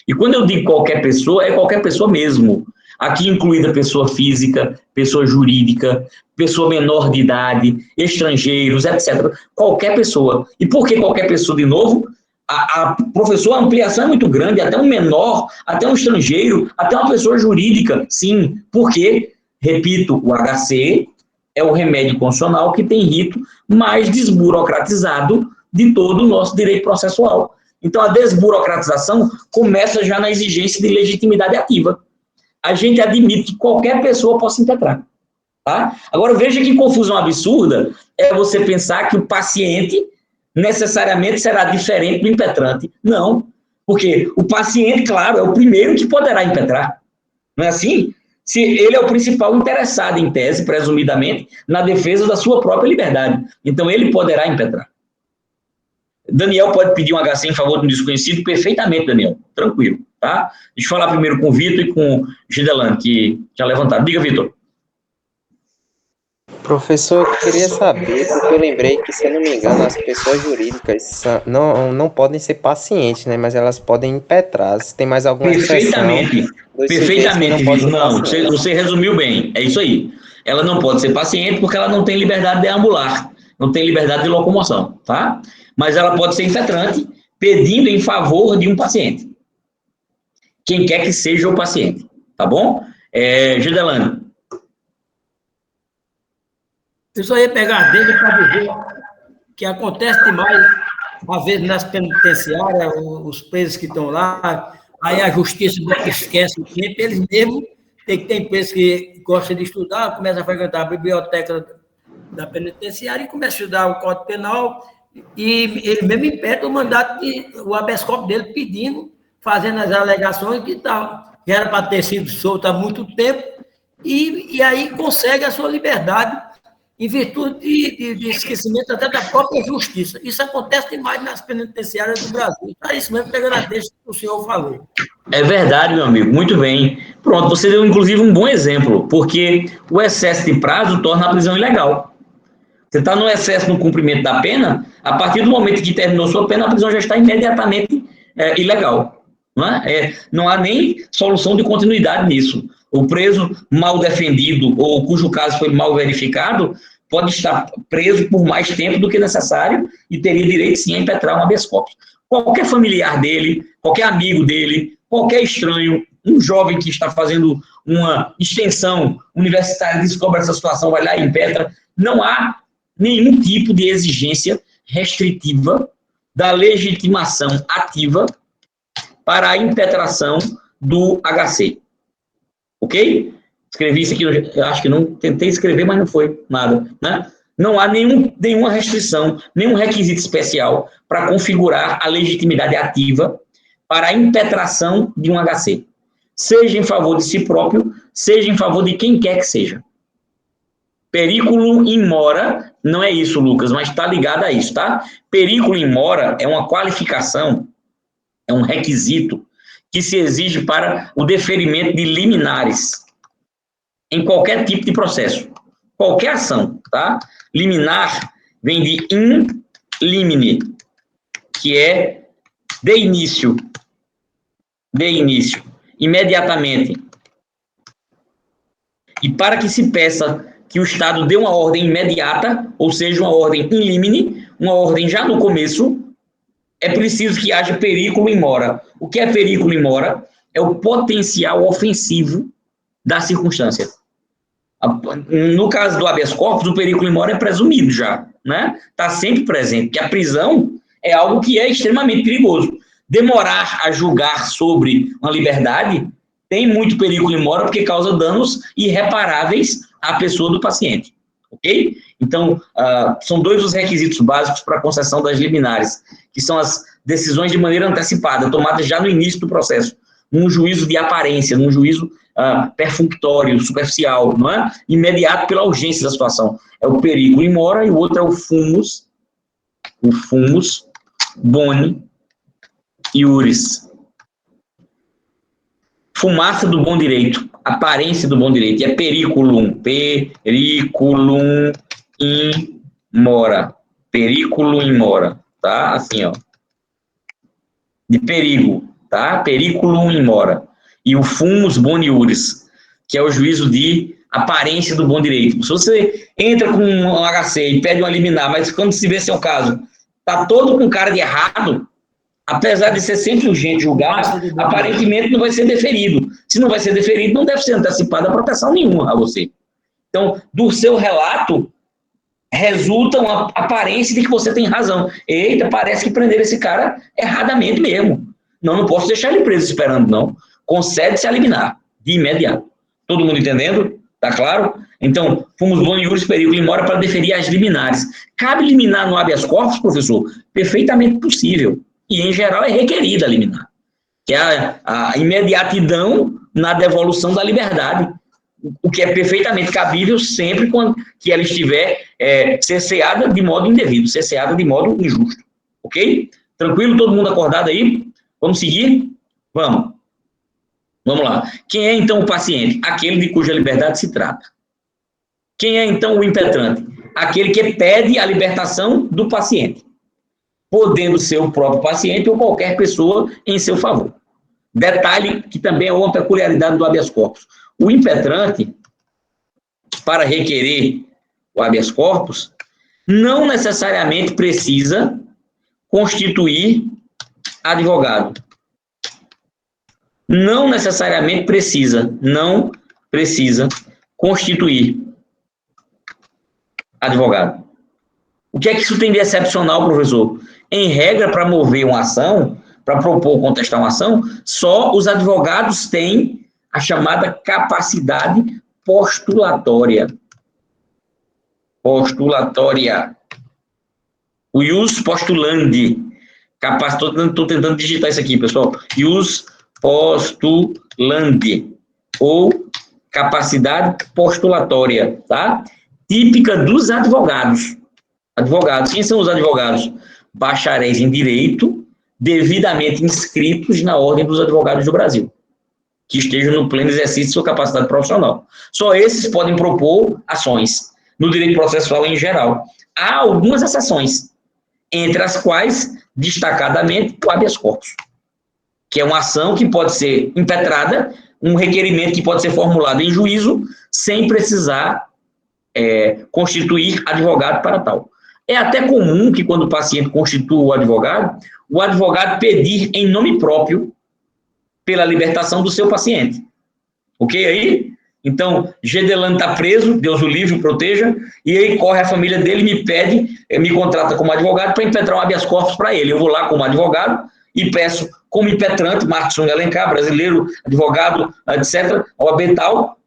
E quando eu digo qualquer pessoa, é qualquer pessoa mesmo. Aqui incluída pessoa física, pessoa jurídica, pessoa menor de idade, estrangeiros, etc. Qualquer pessoa. E por que qualquer pessoa, de novo? Professor, a ampliação é muito grande, até um menor, até um estrangeiro, até uma pessoa jurídica, sim, porque, repito, o HC é o remédio constitucional que tem rito mais desburocratizado de todo o nosso direito processual. Então, a desburocratização começa já na exigência de legitimidade ativa. A gente admite que qualquer pessoa possa impetrar. Tá? Agora, veja que confusão absurda é você pensar que o paciente necessariamente será diferente do impetrante. Não, porque o paciente, claro, é o primeiro que poderá impetrar. Não é assim? Se ele é o principal interessado, em tese, presumidamente, na defesa da sua própria liberdade. Então, ele poderá impetrar. Daniel pode pedir um HC em favor de um desconhecido? Perfeitamente, Daniel. Tranquilo, tá? Deixa eu falar primeiro com o Vitor e com o Gidelane, que já levantaram. Diga, Vitor. Professor, eu queria saber, porque eu lembrei que, se eu não me engano, as pessoas jurídicas não podem ser pacientes, né? Mas elas podem impetrar. Se tem mais alguma exceção... Perfeitamente, Vitor. Não, você resumiu bem. É isso aí. Ela não pode ser paciente porque ela não tem liberdade de deambular, não tem liberdade de locomoção, tá? Mas ela pode ser impetrante pedindo em favor de um paciente. Quem quer que seja o paciente, tá bom? Gidelane. Eu só ia pegar dele para dizer que acontece demais, às vezes, nas penitenciárias, os presos que estão lá, aí a justiça esquece o tempo, eles mesmos, tem presos que gostam de estudar, começam a frequentar a biblioteca da penitenciária e começam a estudar o Código Penal, e ele mesmo impede o mandato, o habeas corpus dele pedindo, fazendo as alegações que já era para ter sido solto há muito tempo, e aí consegue a sua liberdade, em virtude de esquecimento até da própria justiça. Isso acontece demais nas penitenciárias do Brasil. É isso mesmo, pegando a deixa que o senhor falou. É verdade, meu amigo, muito bem. Pronto, você deu, inclusive, um bom exemplo, porque o excesso de prazo torna a prisão ilegal. Você está no excesso no cumprimento da pena, a partir do momento que terminou sua pena, a prisão já está imediatamente ilegal. Não há nem solução de continuidade nisso. O preso mal defendido ou cujo caso foi mal verificado pode estar preso por mais tempo do que necessário e teria direito, sim, a impetrar um habeas corpus. Qualquer familiar dele, qualquer amigo dele, qualquer estranho, um jovem que está fazendo uma extensão universitária descobre essa situação, vai lá e impetra. Não há nenhum tipo de exigência restritiva da legitimação ativa para a impetração do HC. Ok? Escrevi isso aqui, eu acho que não, tentei escrever, mas não foi nada, né? Não há nenhuma restrição, nenhum requisito especial para para configurar a legitimidade ativa para a impetração de um HC, seja em favor de si próprio, seja em favor de quem quer que seja. Periculum in mora, não é isso, Lucas, mas está ligado a isso, tá? Periculum in mora é uma qualificação, é um requisito que se exige para o deferimento de liminares em qualquer tipo de processo, qualquer ação, tá? Liminar vem de in limine, que é de início, imediatamente. E para que se peça que o Estado dê uma ordem imediata, ou seja, uma ordem in limine, uma ordem já no começo, é preciso que haja periculum in mora. O que é periculum in mora? É o potencial ofensivo da circunstância. No caso do habeas corpus, o periculum in mora é presumido já, né? Está sempre presente, porque a prisão é algo que é extremamente perigoso. Demorar a julgar sobre uma liberdade tem muito periculum in mora porque causa danos irreparáveis à pessoa do paciente, ok? Então, são dois os requisitos básicos para a concessão das liminares, que são as decisões de maneira antecipada, tomadas já no início do processo, num juízo de aparência, num juízo perfunctório, superficial, não é? Imediato pela urgência da situação. É o periculum in mora e o outro é o fumus boni iuris. Fumaça do bom direito, aparência do bom direito, e é periculum in mora, tá? Assim, ó, de perigo, tá? Periculum in mora. E o fumus boni iuris, que é o juízo de aparência do bom direito. Se você entra com um HC e pede uma liminar, mas quando se vê seu caso, tá todo com cara de errado, apesar de ser sempre urgente julgar, aparentemente não vai ser deferido. Se não vai ser deferido, não deve ser antecipada proteção nenhuma a você. Então, do seu relato, resulta uma aparência de que você tem razão. Eita, parece que prenderam esse cara erradamente mesmo. Não posso deixar ele preso esperando, não. Concede-se a liminar, de imediato. Todo mundo entendendo? Tá claro? Então, fumus boni iuris periculum in mora para deferir as liminares. Cabe liminar no habeas corpus, professor? Perfeitamente possível. E, em geral, é requerida a liminar, que é a imediatidão na devolução da liberdade, o que é perfeitamente cabível sempre quando que ela estiver cerceada de modo indevido, cerceada de modo injusto. Ok? Tranquilo? Todo mundo acordado aí? Vamos seguir? Vamos lá. Quem é, então, o paciente? Aquele de cuja liberdade se trata. Quem é, então, o impetrante? Aquele que pede a libertação do paciente, podendo ser o próprio paciente ou qualquer pessoa em seu favor. Detalhe que também é uma peculiaridade do habeas corpus. O impetrante, para requerer o habeas corpus, não necessariamente precisa constituir advogado. Não precisa constituir advogado. O que é que isso tem de excepcional, professor? Em regra, para mover uma ação, para propor ou contestar uma ação, só os advogados têm a chamada capacidade postulatória. O ius postulandi. Estou tentando digitar isso aqui, pessoal. Ius postulandi. Ou capacidade postulatória, tá? Típica dos advogados. Quem são os advogados? Bacharéis em direito, devidamente inscritos na Ordem dos Advogados do Brasil, que estejam no pleno exercício de sua capacidade profissional. Só esses podem propor ações no direito processual em geral. Há algumas exceções, entre as quais, destacadamente, o habeas corpus, que é uma ação que pode ser impetrada, um requerimento que pode ser formulado em juízo, sem precisar constituir advogado para tal. É até comum que, quando o paciente constitua o advogado pedir em nome próprio pela libertação do seu paciente. Ok aí? Então, Gedelano está preso, Deus o livre, o proteja, e aí corre a família dele e me pede, me contrata como advogado para impetrar um habeas corpus para ele. Eu vou lá como advogado e peço como impetrante, Marcos Alencar, brasileiro, advogado, etc., OAB tal,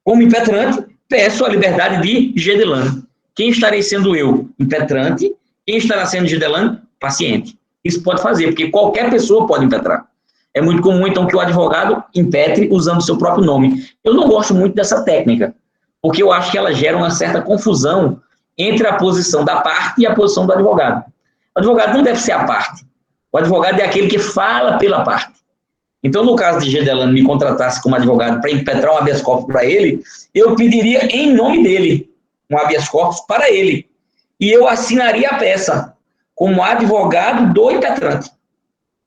como impetrante, peço a liberdade de Gedelano. Quem estarei sendo eu? Impetrante. Quem estará sendo Gedelano? paciente. Isso pode fazer, porque qualquer pessoa pode impetrar. É muito comum, então, que o advogado impetre usando o seu próprio nome. Eu não gosto muito dessa técnica, porque eu acho que ela gera uma certa confusão entre a posição da parte e a posição do advogado. O advogado não deve ser a parte. O advogado é aquele que fala pela parte. Então, no caso de Gedelano me contratasse como advogado para impetrar um habeas corpus para ele, eu pediria em nome dele um habeas corpus para ele. E eu assinaria a peça como advogado do impetrante.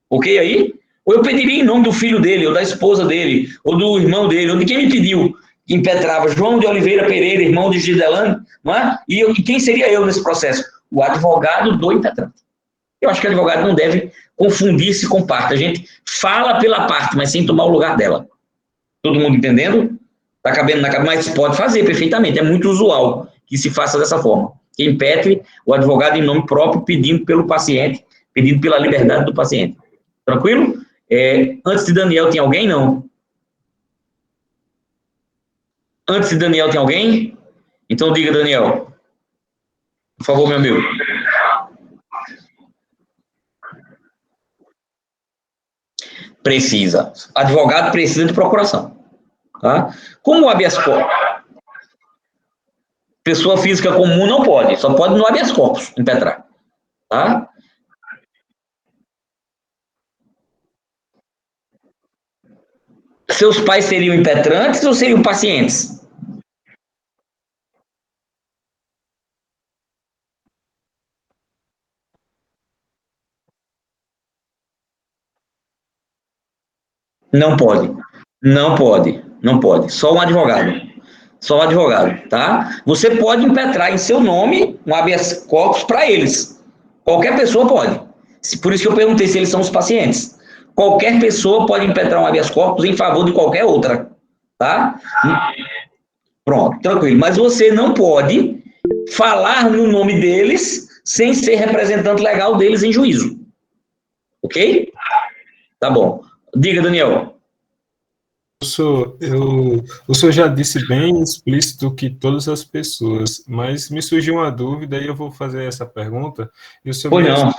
Ok aí? Ou eu pediria em nome do filho dele, ou da esposa dele, ou do irmão dele, ou de quem me pediu que impetrava, João de Oliveira Pereira, irmão de Gedelano, não é? E quem seria eu nesse processo? O advogado do impetrante. Eu acho que o advogado não deve confundir-se com parte. A gente fala pela parte, mas sem tomar o lugar dela. Todo mundo entendendo? Está cabendo na cabeça, mas pode fazer perfeitamente. É muito usual que se faça dessa forma. Que impetre o advogado em nome próprio, pedindo pelo paciente, pedindo pela liberdade do paciente. Tranquilo? Antes de Daniel, tem alguém? Não. Antes de Daniel, tem alguém? Então diga, Daniel. Por favor, meu amigo. Precisa. Advogado precisa de procuração. Tá? Como o habeas corpus, pessoa física comum não pode, só pode no habeas corpus impetrar. Tá? Seus pais seriam impetrantes ou seriam pacientes? Não pode. Não pode. Não pode. Só um advogado. Só um advogado, tá? Você pode impetrar em seu nome um habeas corpus para eles. Qualquer pessoa pode. Por isso que eu perguntei se eles são os pacientes. Qualquer pessoa pode impetrar um habeas corpus em favor de qualquer outra, tá? Pronto, tranquilo. Mas você não pode falar no nome deles sem ser representante legal deles em juízo. Ok? Tá bom. Diga, Daniel. O senhor já disse bem explícito que todas as pessoas, mas me surgiu uma dúvida e eu vou fazer essa pergunta. E o senhor Pois não.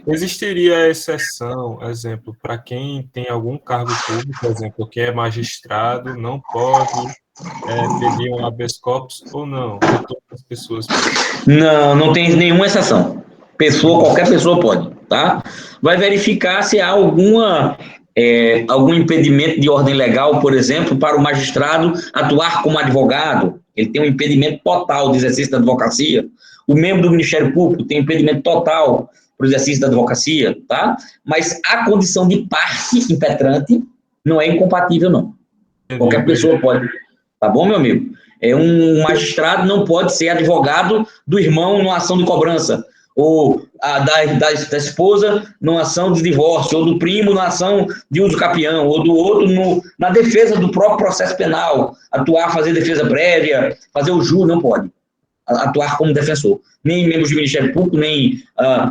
Existiria exceção, exemplo, para quem tem algum cargo público, por exemplo, que é magistrado, não pode pedir um habeas corpus ou não? Ou todas as pessoas podem? Não tem nenhuma exceção. Qualquer pessoa pode, tá? Vai verificar se há algum impedimento de ordem legal, por exemplo, para o magistrado atuar como advogado. Ele tem um impedimento total de exercício da advocacia. O membro do Ministério Público tem um impedimento total para o exercício da advocacia, tá? Mas a condição de parte impetrante não é incompatível, não. Qualquer pessoa pode. Tá bom, meu amigo? Um magistrado não pode ser advogado do irmão numa ação de cobrança, ou da esposa numa ação de divórcio, ou do primo numa ação de uso capião, ou do outro na defesa do próprio processo penal, fazer defesa prévia, fazer o júri, não pode atuar como defensor. Nem membros do Ministério Público, nem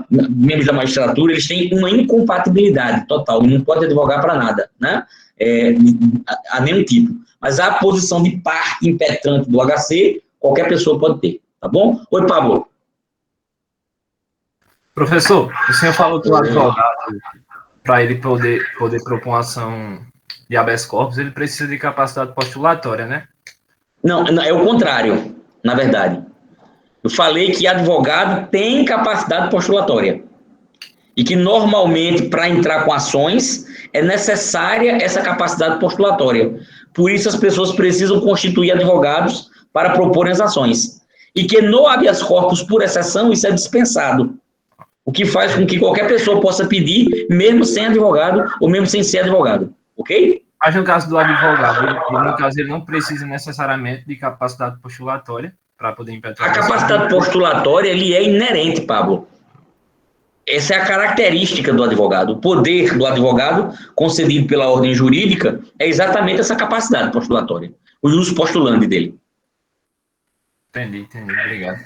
membros da magistratura, eles têm uma incompatibilidade total, não pode advogar para nada, né? A nenhum tipo. Mas a posição de parte impetrante do HC, qualquer pessoa pode ter, tá bom? Oi, Pablo. Professor, o senhor falou que o advogado, para ele poder propor uma ação de habeas corpus, ele precisa de capacidade postulatória, né? Não, é o contrário, na verdade. Eu falei que advogado tem capacidade postulatória. E que, normalmente, para entrar com ações, é necessária essa capacidade postulatória. Por isso, as pessoas precisam constituir advogados para proporem as ações. E que no habeas corpus, por exceção, isso é dispensado. O que faz com que qualquer pessoa possa pedir, mesmo sem advogado, ou mesmo sem ser advogado. Ok? Mas no caso do advogado, no caso, ele não precisa necessariamente de capacidade postulatória para poder impetrar. A capacidade postulatória, ele é inerente, Pablo. Essa é a característica do advogado. O poder do advogado, concedido pela ordem jurídica, é exatamente essa capacidade postulatória. O jus postulandi dele. Entendi. Obrigado.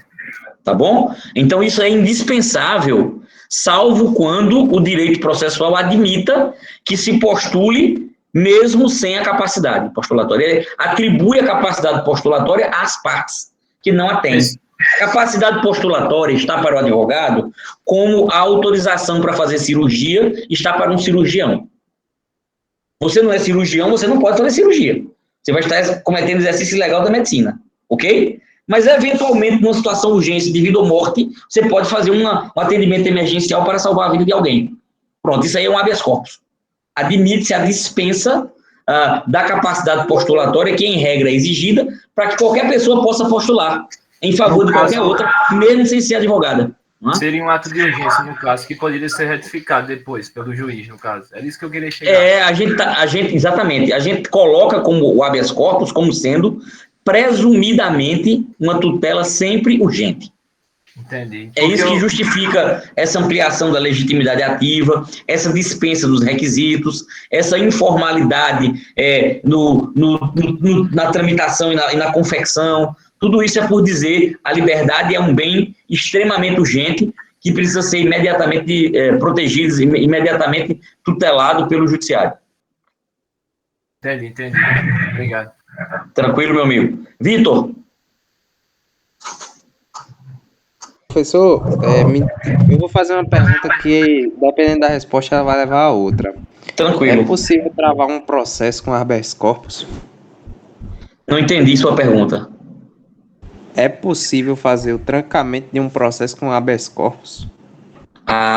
Tá bom? Então, isso é indispensável, salvo quando o direito processual admita que se postule mesmo sem a capacidade postulatória. Ele atribui a capacidade postulatória às partes, que não a têm. A capacidade postulatória está para o advogado como a autorização para fazer cirurgia está para um cirurgião. Você não é cirurgião, você não pode fazer cirurgia. Você vai estar cometendo exercício ilegal da medicina, ok? Mas, eventualmente, numa situação de urgência de vida ou morte, você pode fazer um atendimento emergencial para salvar a vida de alguém. Pronto, isso aí é um habeas corpus. Admite-se a dispensa da capacidade postulatória, que, em regra, é exigida, para que qualquer pessoa possa postular em favor de qualquer outra, mesmo sem ser advogada. Seria um ato de urgência, no caso, que poderia ser retificado depois, pelo juiz, no caso. É isso que eu queria chegar. Exatamente. A gente coloca como o habeas corpus como sendo, presumidamente, uma tutela sempre urgente. Entendi. É isso que justifica essa ampliação da legitimidade ativa, essa dispensa dos requisitos, essa informalidade na tramitação e na confecção. Tudo isso é por dizer a liberdade é um bem extremamente urgente que precisa ser imediatamente protegido, imediatamente tutelado pelo judiciário. Entendi. Obrigado. Tranquilo, meu amigo. Vitor. Professor, eu vou fazer uma pergunta que, dependendo da resposta, ela vai levar a outra. Tranquilo. É possível travar um processo com habeas corpus? Não entendi sua pergunta. É possível fazer o trancamento de um processo com habeas corpus?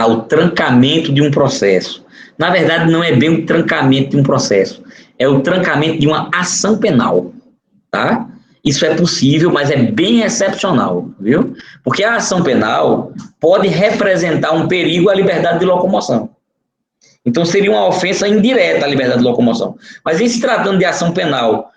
O trancamento de um processo. Na verdade, não é bem o trancamento de um processo. É o trancamento de uma ação penal, tá? Isso é possível, mas é bem excepcional, viu? Porque a ação penal pode representar um perigo à liberdade de locomoção. Então, seria uma ofensa indireta à liberdade de locomoção. Mas em se tratando de ação penal,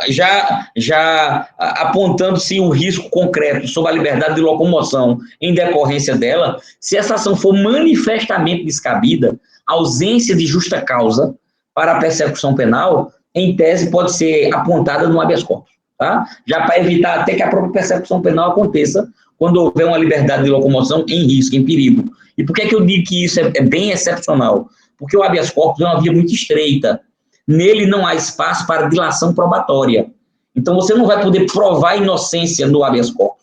já apontando-se o risco concreto sobre a liberdade de locomoção em decorrência dela, se essa ação for manifestamente descabida, a ausência de justa causa para a persecução penal, em tese, pode ser apontada no habeas corpus, tá? Já para evitar até que a própria persecução penal aconteça quando houver uma liberdade de locomoção em risco, em perigo. E por que eu digo que isso é bem excepcional? Porque o habeas corpus é uma via muito estreita. Nele não há espaço para dilação probatória. Então, você não vai poder provar inocência no habeas corpus.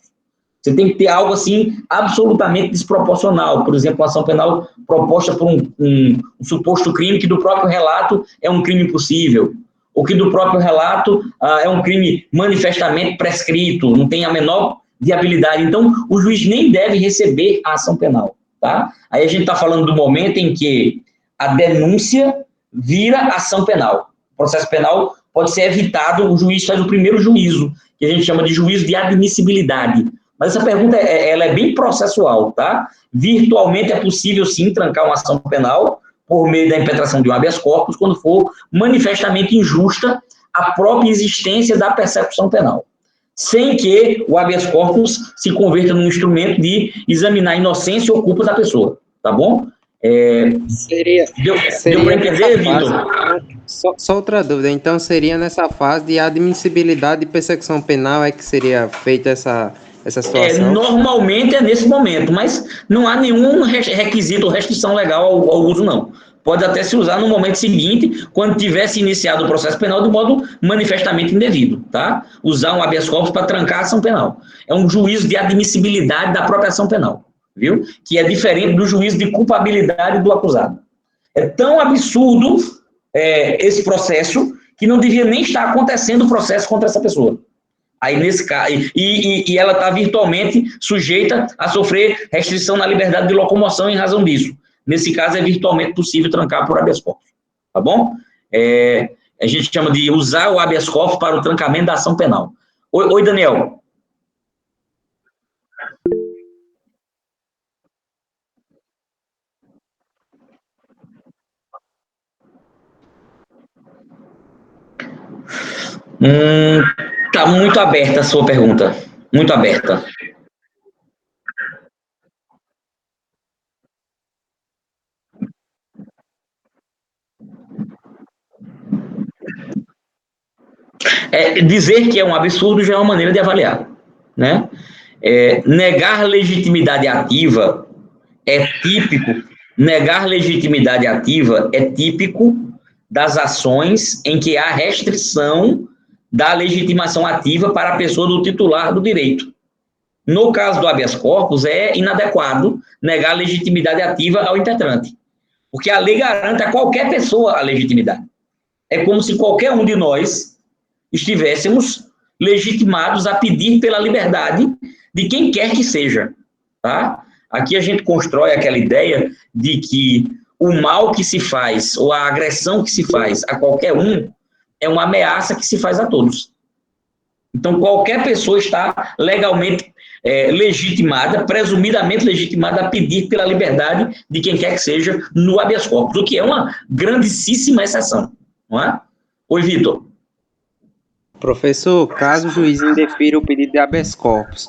Você tem que ter algo, assim, absolutamente desproporcional. Por exemplo, uma ação penal proposta por um suposto crime que, do próprio relato, é um crime possível. Ou que, do próprio relato, é um crime manifestamente prescrito, não tem a menor viabilidade. Então, o juiz nem deve receber a ação penal, tá? Aí a gente está falando do momento em que a denúncia vira ação penal. O processo penal pode ser evitado, o juiz faz o primeiro juízo, que a gente chama de juízo de admissibilidade. Mas essa pergunta ela é bem processual, tá? Virtualmente é possível, sim, trancar uma ação penal por meio da impetração de um habeas corpus quando for manifestamente injusta a própria existência da persecução penal, sem que o habeas corpus se converta num instrumento de examinar a inocência ou culpa da pessoa, tá bom? Deu para entender, Vitor? Só outra dúvida, então seria nessa fase de admissibilidade e persecução penal é que seria feita essa situação? Normalmente é nesse momento, mas não há nenhum requisito ou restrição legal ao uso, não. Pode até se usar no momento seguinte, quando tivesse iniciado o processo penal de modo manifestamente indevido, tá? Usar um habeas corpus para trancar a ação penal. É um juízo de admissibilidade da própria ação penal, viu? Que é diferente do juízo de culpabilidade do acusado. É tão absurdo esse processo que não devia nem estar acontecendo o processo contra essa pessoa. Aí, nesse caso, e ela está virtualmente sujeita a sofrer restrição na liberdade de locomoção em razão disso. Nesse caso, é virtualmente possível trancar por habeas corpus, tá bom? A gente chama de usar o habeas corpus para o trancamento da ação penal. Oi, Daniel. Tá muito aberta a sua pergunta. Muito aberta. Dizer que é um absurdo já é uma maneira de avaliar, né? Negar legitimidade ativa é típico. Negar legitimidade ativa é típico das ações em que há restrição da legitimação ativa para a pessoa do titular do direito. No caso do habeas corpus, é inadequado negar a legitimidade ativa ao impetrante, porque a lei garante a qualquer pessoa a legitimidade. É como se qualquer um de nós estivéssemos legitimados a pedir pela liberdade de quem quer que seja, tá? Aqui a gente constrói aquela ideia de que o mal que se faz, ou a agressão que se faz a qualquer um, é uma ameaça que se faz a todos. Então, qualquer pessoa está legalmente legitimada, presumidamente legitimada a pedir pela liberdade de quem quer que seja no habeas corpus, o que é uma grandíssima exceção, não é? Oi, Vitor. Professor, caso o juiz indefira o pedido de habeas corpus,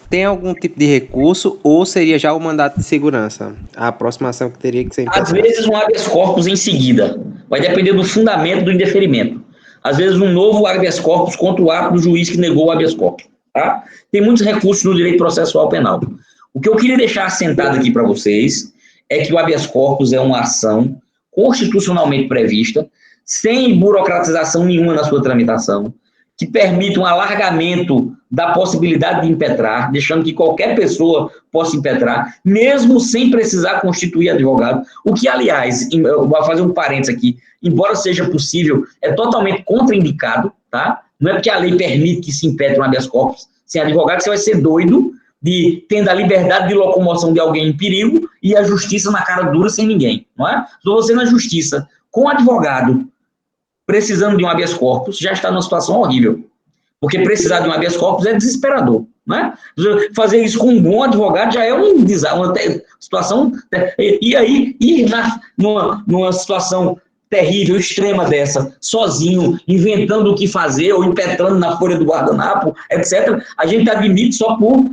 tem algum tipo de recurso ou seria já o mandato de segurança? A aproximação que teria que ser Às vezes um habeas corpus em seguida. Vai depender do fundamento do indeferimento. Às vezes um novo habeas corpus contra o ato do juiz que negou o habeas corpus. Tá? Tem muitos recursos no direito processual penal. O que eu queria deixar assentado aqui para vocês é que o habeas corpus é uma ação constitucionalmente prevista, sem burocratização nenhuma na sua tramitação, que permite um alargamento da possibilidade de impetrar, deixando que qualquer pessoa possa impetrar, mesmo sem precisar constituir advogado, o que, aliás, eu vou fazer um parênteses aqui, embora seja possível, é totalmente contraindicado, tá? Não é porque a lei permite que se impetre um habeas corpus sem advogado que você vai ser doido de tendo a liberdade de locomoção de alguém em perigo e a justiça na cara dura sem ninguém, não é? Então você na justiça, com advogado, precisando de um habeas corpus, já está numa situação horrível. Porque precisar de um habeas corpus é desesperador, né? Fazer isso com um bom advogado já é uma situação... E aí, ir numa situação terrível, extrema dessa, sozinho, inventando o que fazer, ou impetrando na folha do guardanapo, etc., a gente admite só por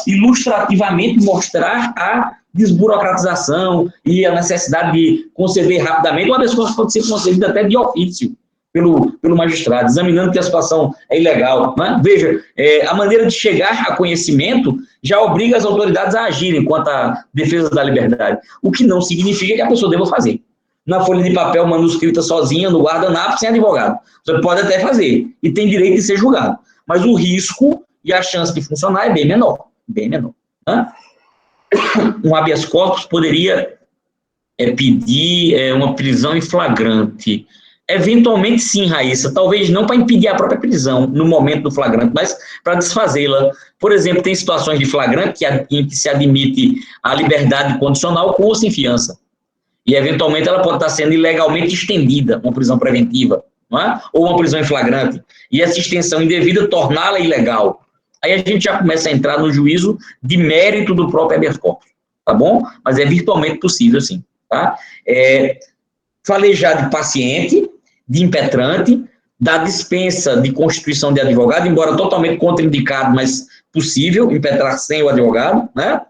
ilustrativamente mostrar a desburocratização e a necessidade de conceder rapidamente. O habeas corpus pode ser concedido até de ofício pelo magistrado, examinando que a situação é ilegal, né? Veja, a maneira de chegar a conhecimento já obriga as autoridades a agirem quanto à defesa da liberdade, o que não significa que a pessoa deva fazer. Na folha de papel manuscrita sozinha, no guardanapo, sem advogado. Você pode até fazer, e tem direito de ser julgado. Mas o risco e a chance de funcionar é bem menor. Bem menor. Né? Um habeas corpus poderia pedir uma prisão em flagrante. Eventualmente, sim, Raíssa. Talvez não para impedir a própria prisão no momento do flagrante, mas para desfazê-la. Por exemplo, tem situações de flagrante em que se admite a liberdade condicional com ou sem fiança. E, eventualmente, ela pode estar sendo ilegalmente estendida, uma prisão preventiva, não é? Ou uma prisão em flagrante. E essa extensão indevida torná-la ilegal. Aí a gente já começa a entrar no juízo de mérito do próprio habeas corpus, tá bom? Mas é virtualmente possível, sim, tá? Falei já de paciente, de impetrante, da dispensa de constituição de advogado, embora totalmente contraindicado, mas possível, impetrar sem o advogado, né? O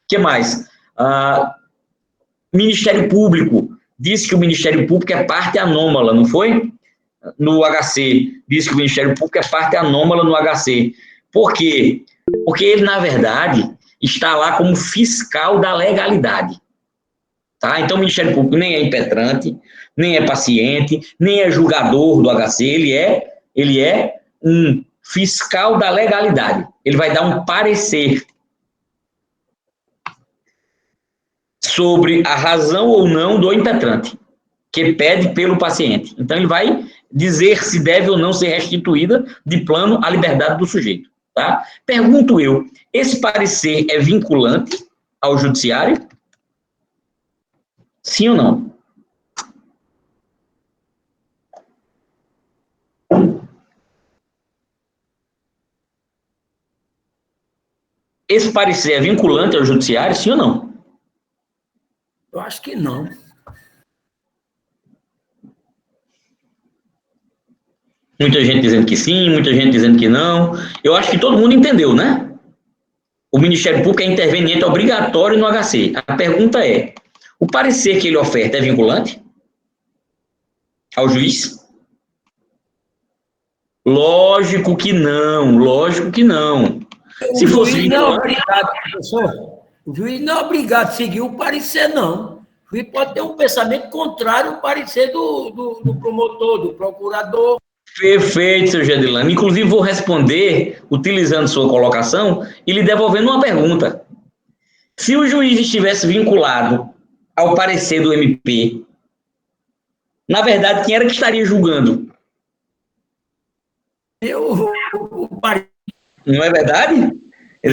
que mais? Ministério Público, disse que o Ministério Público é parte anômala, não foi? No HC, disse que o Ministério Público é parte anômala no HC. Por quê? Porque ele, na verdade, está lá como fiscal da legalidade. Tá? Então, o Ministério Público nem é impetrante, nem é paciente, nem é julgador do HC, ele é um fiscal da legalidade. Ele vai dar um parecer sobre a razão ou não do impetrante, que pede pelo paciente. Então, ele vai dizer se deve ou não ser restituída de plano a liberdade do sujeito. Tá? Pergunto eu, esse parecer é vinculante ao judiciário? Sim ou não? Esse parecer é vinculante ao judiciário, sim ou não? Eu acho que não. Muita gente dizendo que sim, muita gente dizendo que não. Eu acho que todo mundo entendeu, né? O Ministério Público é interveniente obrigatório no HC. A pergunta é, o parecer que ele oferta é vinculante ao juiz? Lógico que não, lógico que não. Se fosse vinculante... O juiz não é obrigado a seguir o parecer, não. O juiz pode ter um pensamento contrário ao parecer do promotor, do procurador. Perfeito, seu Gedilano. Inclusive, vou responder utilizando sua colocação e lhe devolvendo uma pergunta. Se o juiz estivesse vinculado ao parecer do MP, na verdade, quem era que estaria julgando? Não é verdade?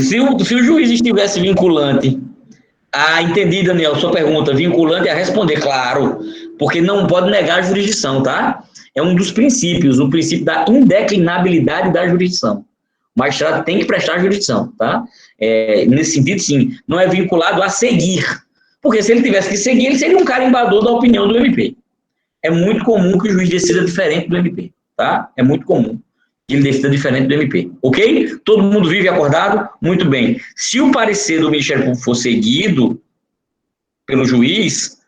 Se o juiz estivesse vinculante entendi, Daniel, sua pergunta, vinculante a responder, claro, porque não pode negar a jurisdição, tá? É um dos princípios, o princípio da indeclinabilidade da jurisdição. O magistrado tem que prestar jurisdição, tá? Nesse sentido, sim, não é vinculado a seguir, porque se ele tivesse que seguir, ele seria um carimbador da opinião do MP. É muito comum que o juiz decida diferente do MP, tá? É muito comum que ele decida diferente do MP, ok? Todo mundo vive acordado? Muito bem. Se o parecer do Ministério Público for seguido pelo juiz,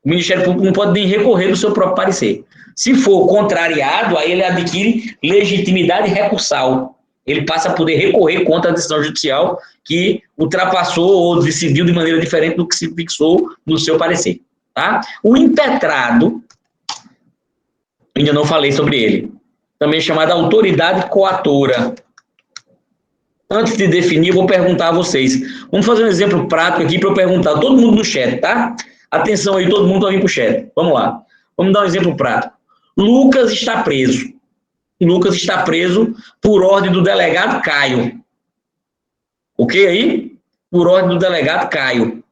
o Ministério Público não pode nem recorrer do seu próprio parecer. Se for contrariado, aí ele adquire legitimidade recursal. Ele passa a poder recorrer contra a decisão judicial que ultrapassou ou decidiu de maneira diferente do que se fixou no seu parecer, tá? O impetrado, ainda não falei sobre ele, também chamada autoridade coatora. Antes de definir, vou perguntar a vocês. Vamos fazer um exemplo prático aqui para eu perguntar. Todo mundo no chat, tá? Atenção aí, todo mundo vai vir para o chat. Vamos lá. Vamos dar um exemplo prático. Lucas está preso. Lucas está preso por ordem do delegado Caio. Ok aí? Por ordem do delegado Caio.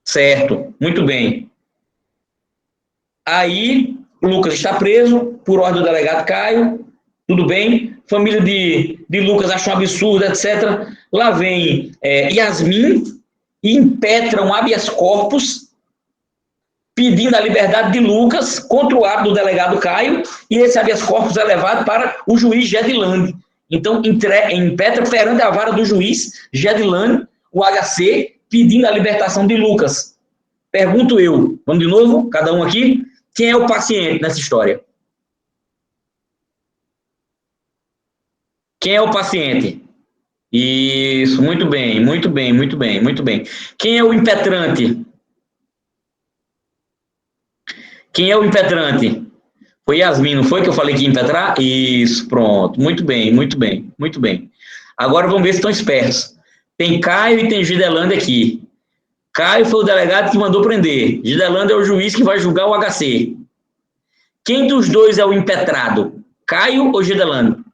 Certo. Muito bem. Aí, Lucas está preso por ordem do delegado Caio. Tudo bem? Família de Lucas achou um absurdo, etc. Lá vem Yasmin e impetra um habeas corpus pedindo a liberdade de Lucas contra o ato do delegado Caio, e esse habeas corpus é levado para o juiz Gedilane. Então, impetra perante a vara do juiz Gedilane o HC pedindo a libertação de Lucas. Pergunto eu, vamos de novo, cada um aqui, quem é o paciente nessa história? Quem é o paciente? Isso, muito bem, muito bem, muito bem, muito bem. Quem é o impetrante? Quem é o impetrante? Foi Yasmin, não foi que eu falei que ia impetrar? Isso, pronto. Muito bem, muito bem, muito bem. Agora vamos ver se estão espertos. Tem Caio e tem Gidelândia aqui. Caio foi o delegado que mandou prender. Gidelândia é o juiz que vai julgar o HC. Quem dos dois é o impetrado? Caio ou Gidelândia?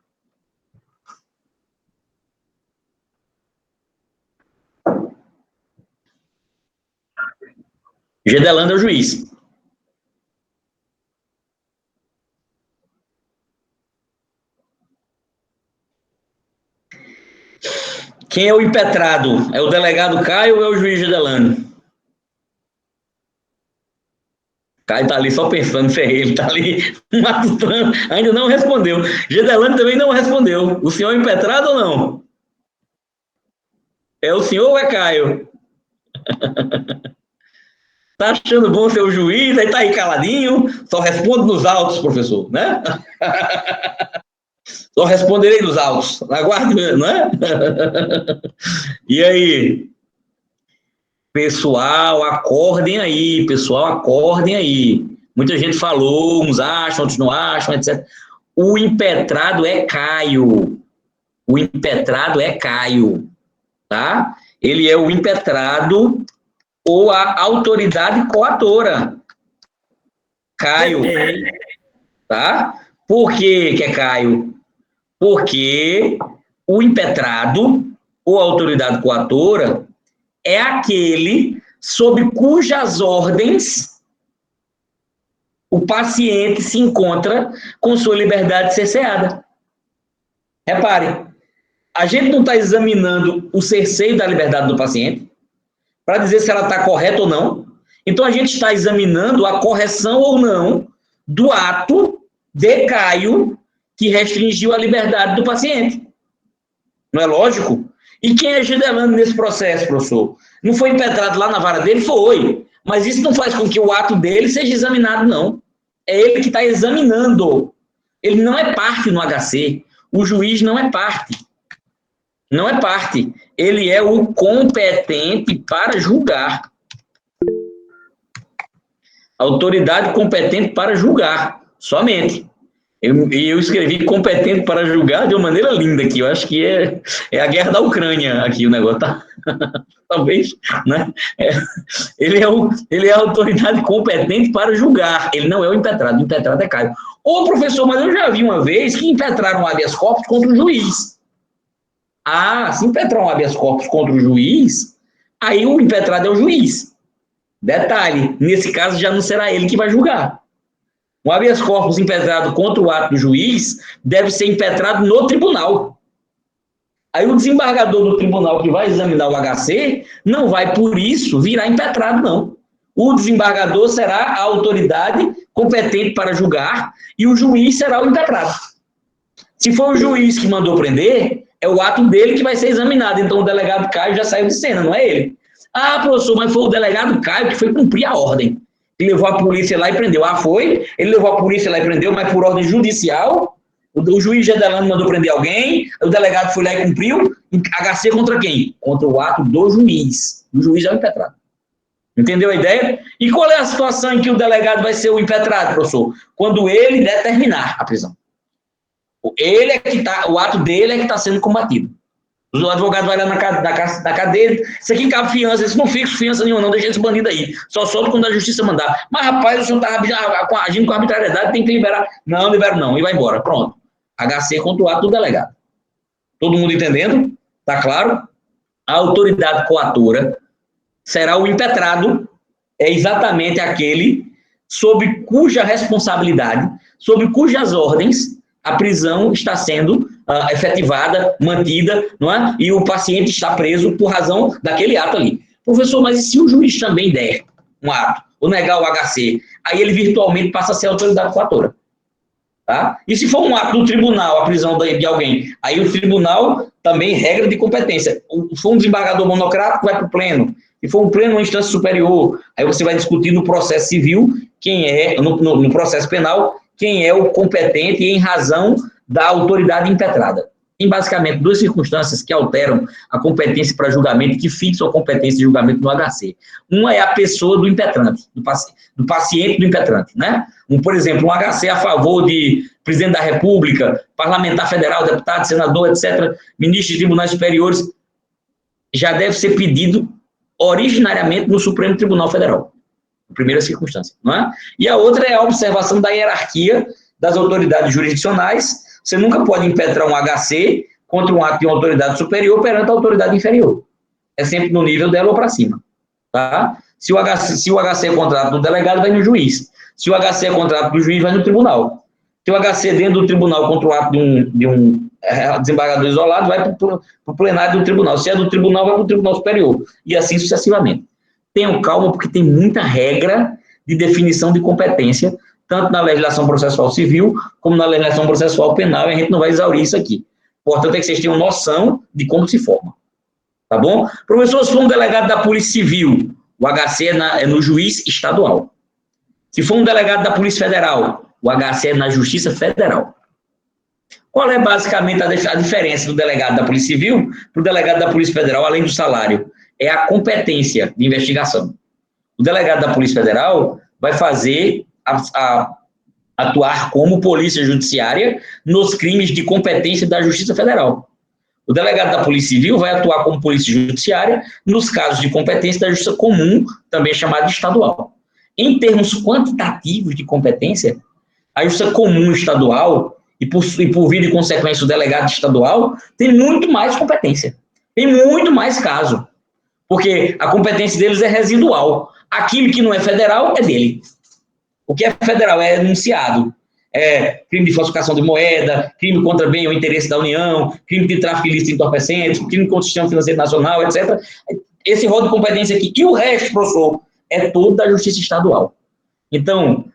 Gidelândia é o juiz. Quem é o impetrado? É o delegado Caio ou é o juiz Gidelândia? Caio está ali só pensando, Ferreira, está ali matutando, ainda não respondeu. Gidelândia também não respondeu. O senhor é impetrado ou não? É o senhor ou é Caio? Tá achando bom ser o juiz, aí tá aí caladinho, só responde nos autos, professor, né? Só responderei nos autos, aguarde, não é? E aí? Pessoal, acordem aí, pessoal, acordem aí. Muita gente falou, uns acham, outros não acham, etc. O impetrado é Caio. O impetrado é Caio, tá? Ele é o impetrado ou a autoridade coatora. Caio, tá? Por que é Caio? Porque o impetrado ou autoridade coatora é aquele sob cujas ordens o paciente se encontra com sua liberdade cerceada. Repare, a gente não está examinando o cerceio da liberdade do paciente para dizer se ela está correta ou não. Então, a gente está examinando a correção ou não do ato de Caio que restringiu a liberdade do paciente. Não é lógico? E quem é Gidelândia nesse processo, professor? Não foi impetrado lá na vara dele? Foi. Mas isso não faz com que o ato dele seja examinado, não. É ele que está examinando. Ele não é parte no HC. O juiz não é parte. Não é parte. Ele é o competente para julgar. Autoridade competente para julgar, somente. Eu escrevi competente para julgar de uma maneira linda aqui. Eu acho que é a guerra da Ucrânia aqui o negócio, tá? Talvez, né? Ele é a autoridade competente para julgar. Ele não é o impetrado. O impetrado é Caio. Ô, professor, mas eu já vi uma vez que impetraram um habeas corpus contra o juiz. Ah, se impetrar um habeas corpus contra o juiz, aí o impetrado é o juiz. Detalhe, nesse caso já não será ele que vai julgar. Um habeas corpus impetrado contra o ato do juiz deve ser impetrado no tribunal. Aí o desembargador do tribunal que vai examinar o HC não vai, por isso, virar impetrado, não. O desembargador será a autoridade competente para julgar e o juiz será o impetrado. Se for o juiz que mandou prender, é o ato dele que vai ser examinado. Então o delegado Caio já saiu de cena, não é ele. Ah, professor, mas foi o delegado Caio que foi cumprir a ordem. Ele levou a polícia lá e prendeu. Ah, foi? Ele levou a polícia lá e prendeu, mas por ordem judicial. O juiz Gedelano mandou prender alguém, o delegado foi lá e cumpriu. HC contra quem? Contra o ato do juiz. O juiz é o impetrado. Entendeu a ideia? E qual é a situação em que o delegado vai ser o impetrado, professor? Quando ele determinar a prisão. Ele é que tá, o ato dele é que está sendo combatido. O advogado vai lá na cadeia, isso aqui cabe fiança, isso não fixa fiança nenhuma, não, deixa esse bandido aí. Só solta quando a justiça mandar. Mas, rapaz, o senhor está agindo com arbitrariedade, tem que liberar. Não, libera não, e vai embora. Pronto. HC contra o ato do delegado. Todo mundo entendendo? Tá claro? A autoridade coatora será o impetrado, é exatamente aquele sob cuja responsabilidade, sob cujas ordens a prisão está sendo efetivada, mantida, não é? E o paciente está preso por razão daquele ato ali. Professor, mas e se o juiz também der um ato, ou negar o HC, aí ele virtualmente passa a ser a autoridade coatora. Tá? E se for um ato do tribunal, a prisão de alguém, aí o tribunal também regra de competência. Se for um desembargador monocrático, vai para o pleno. Se for um pleno, uma instância superior, aí você vai discutir no processo civil, quem é, no processo penal, quem é o competente e em razão da autoridade impetrada. Tem basicamente duas circunstâncias que alteram a competência para julgamento e que fixam a competência de julgamento no HC. Uma é a pessoa do impetrante, do paciente do impetrante, né? Por exemplo, um HC a favor de presidente da República, parlamentar federal, deputado, senador, etc., ministro de tribunais superiores, já deve ser pedido originariamente no Supremo Tribunal Federal. A primeira circunstância, não é? E a outra é a observação da hierarquia das autoridades jurisdicionais. Você nunca pode impetrar um HC contra um ato de uma autoridade superior perante a autoridade inferior. É sempre no nível dela ou para cima. Tá? Se o HC é contrato do delegado, vai no juiz. Se o HC é contrato do juiz, vai no tribunal. Se o HC dentro do tribunal contra o ato de um desembargador isolado, vai para o plenário do tribunal. Se é do tribunal, vai para o tribunal superior. E assim sucessivamente. Tenham calma, porque tem muita regra de definição de competência, tanto na legislação processual civil, como na legislação processual penal, e a gente não vai exaurir isso aqui. Portanto, é que vocês tenham noção de como se forma. Tá bom? Professor, se for um delegado da Polícia Civil, o HC é no juiz estadual. Se for um delegado da Polícia Federal, o HC é na Justiça Federal. Qual é basicamente a diferença do delegado da Polícia Civil para o delegado da Polícia Federal, além do salário? É a competência de investigação. O delegado da Polícia Federal vai fazer atuar como polícia judiciária nos crimes de competência da Justiça Federal. O delegado da Polícia Civil vai atuar como polícia judiciária nos casos de competência da Justiça Comum, também chamada de estadual. Em termos quantitativos de competência, a Justiça Comum estadual, e por via de consequência o delegado estadual, tem muito mais competência, tem muito mais caso. Porque a competência deles é residual. Aquilo que não é federal é dele. O que é federal é enunciado. É crime de falsificação de moeda, crime contra bem ou interesse da União, crime de tráfico ilícito de entorpecentes, crime contra o sistema financeiro nacional, etc. Esse rol de competência aqui. E o resto, professor, é todo da Justiça Estadual. Então,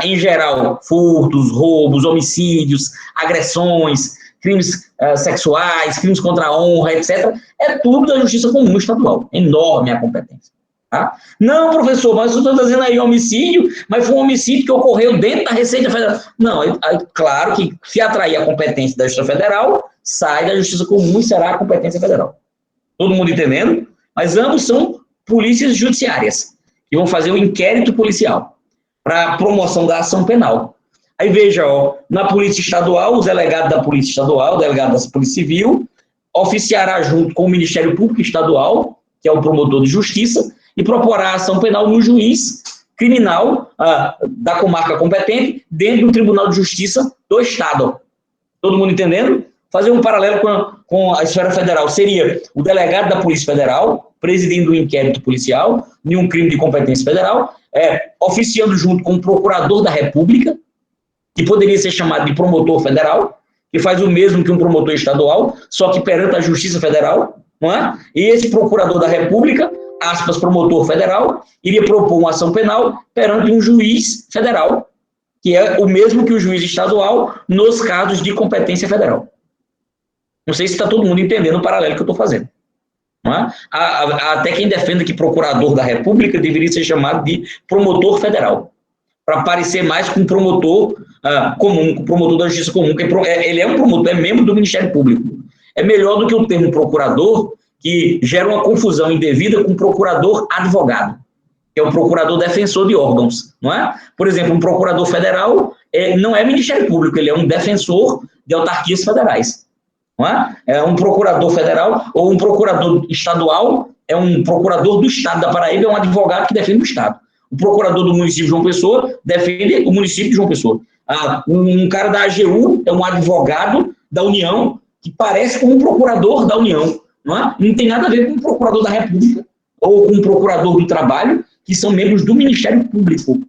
em geral, furtos, roubos, homicídios, agressões, crimes sexuais, crimes contra a honra, etc., é tudo da Justiça Comum Estadual. Enorme a competência. Tá? Não, professor, mas eu estou dizendo aí homicídio, mas foi um homicídio que ocorreu dentro da Receita Federal. Não, claro que se atrair a competência da Justiça Federal, sai da Justiça Comum e será a competência federal. Todo mundo entendendo? Mas ambos são polícias judiciárias, que vão fazer o inquérito policial para promoção da ação penal. Aí veja, ó, na Polícia Estadual, o delegado da Polícia Estadual, o delegado da Polícia Civil, oficiará junto com o Ministério Público Estadual, que é o promotor de justiça, e proporá ação penal no juiz criminal da comarca competente dentro do Tribunal de Justiça do Estado. Todo mundo entendendo? Fazer um paralelo com a esfera federal. Seria o delegado da Polícia Federal, presidindo um inquérito policial de um crime de competência federal, oficiando junto com o procurador da República, que poderia ser chamado de promotor federal, que faz o mesmo que um promotor estadual, só que perante a Justiça Federal, não é? E esse procurador da República, aspas, promotor federal, iria propor uma ação penal perante um juiz federal, que é o mesmo que o juiz estadual nos casos de competência federal. Não sei se está todo mundo entendendo o paralelo que eu estou fazendo. Não é? Até quem defende que procurador da República deveria ser chamado de promotor federal, para parecer mais com promotor comum, com promotor da justiça comum, que ele é um promotor, é membro do Ministério Público. É melhor do que o termo procurador, que gera uma confusão indevida com procurador advogado, que é o procurador defensor de órgãos, não é? Por exemplo, um procurador federal não é Ministério Público, ele é um defensor de autarquias federais, não é? É um procurador federal ou um procurador estadual, é um procurador do Estado da Paraíba, é um advogado que defende o Estado. O procurador do município de João Pessoa defende o município de João Pessoa. Um cara da AGU é um advogado da União que parece com um procurador da União. Não tem nada a ver com o procurador da República ou com o procurador do Trabalho, que são membros do Ministério Público.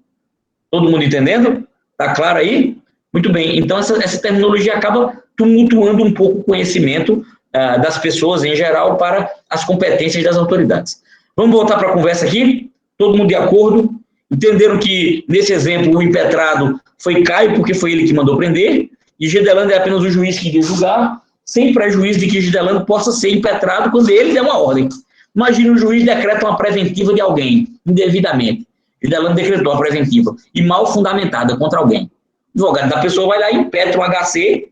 Todo mundo entendendo? Está claro aí? Muito bem. Então, essa terminologia acaba tumultuando um pouco o conhecimento das pessoas em geral para as competências das autoridades. Vamos voltar para a conversa aqui? Todo mundo de acordo? Entenderam que, nesse exemplo, o impetrado foi Caio, porque foi ele que mandou prender, e Gedelando é apenas o juiz que iria julgar, sem prejuízo de que Gedelando possa ser impetrado quando ele der uma ordem. Imagine o juiz decreta uma preventiva de alguém, indevidamente. Gedelando decretou uma preventiva, e mal fundamentada contra alguém. O advogado da pessoa vai lá e impetra o HC,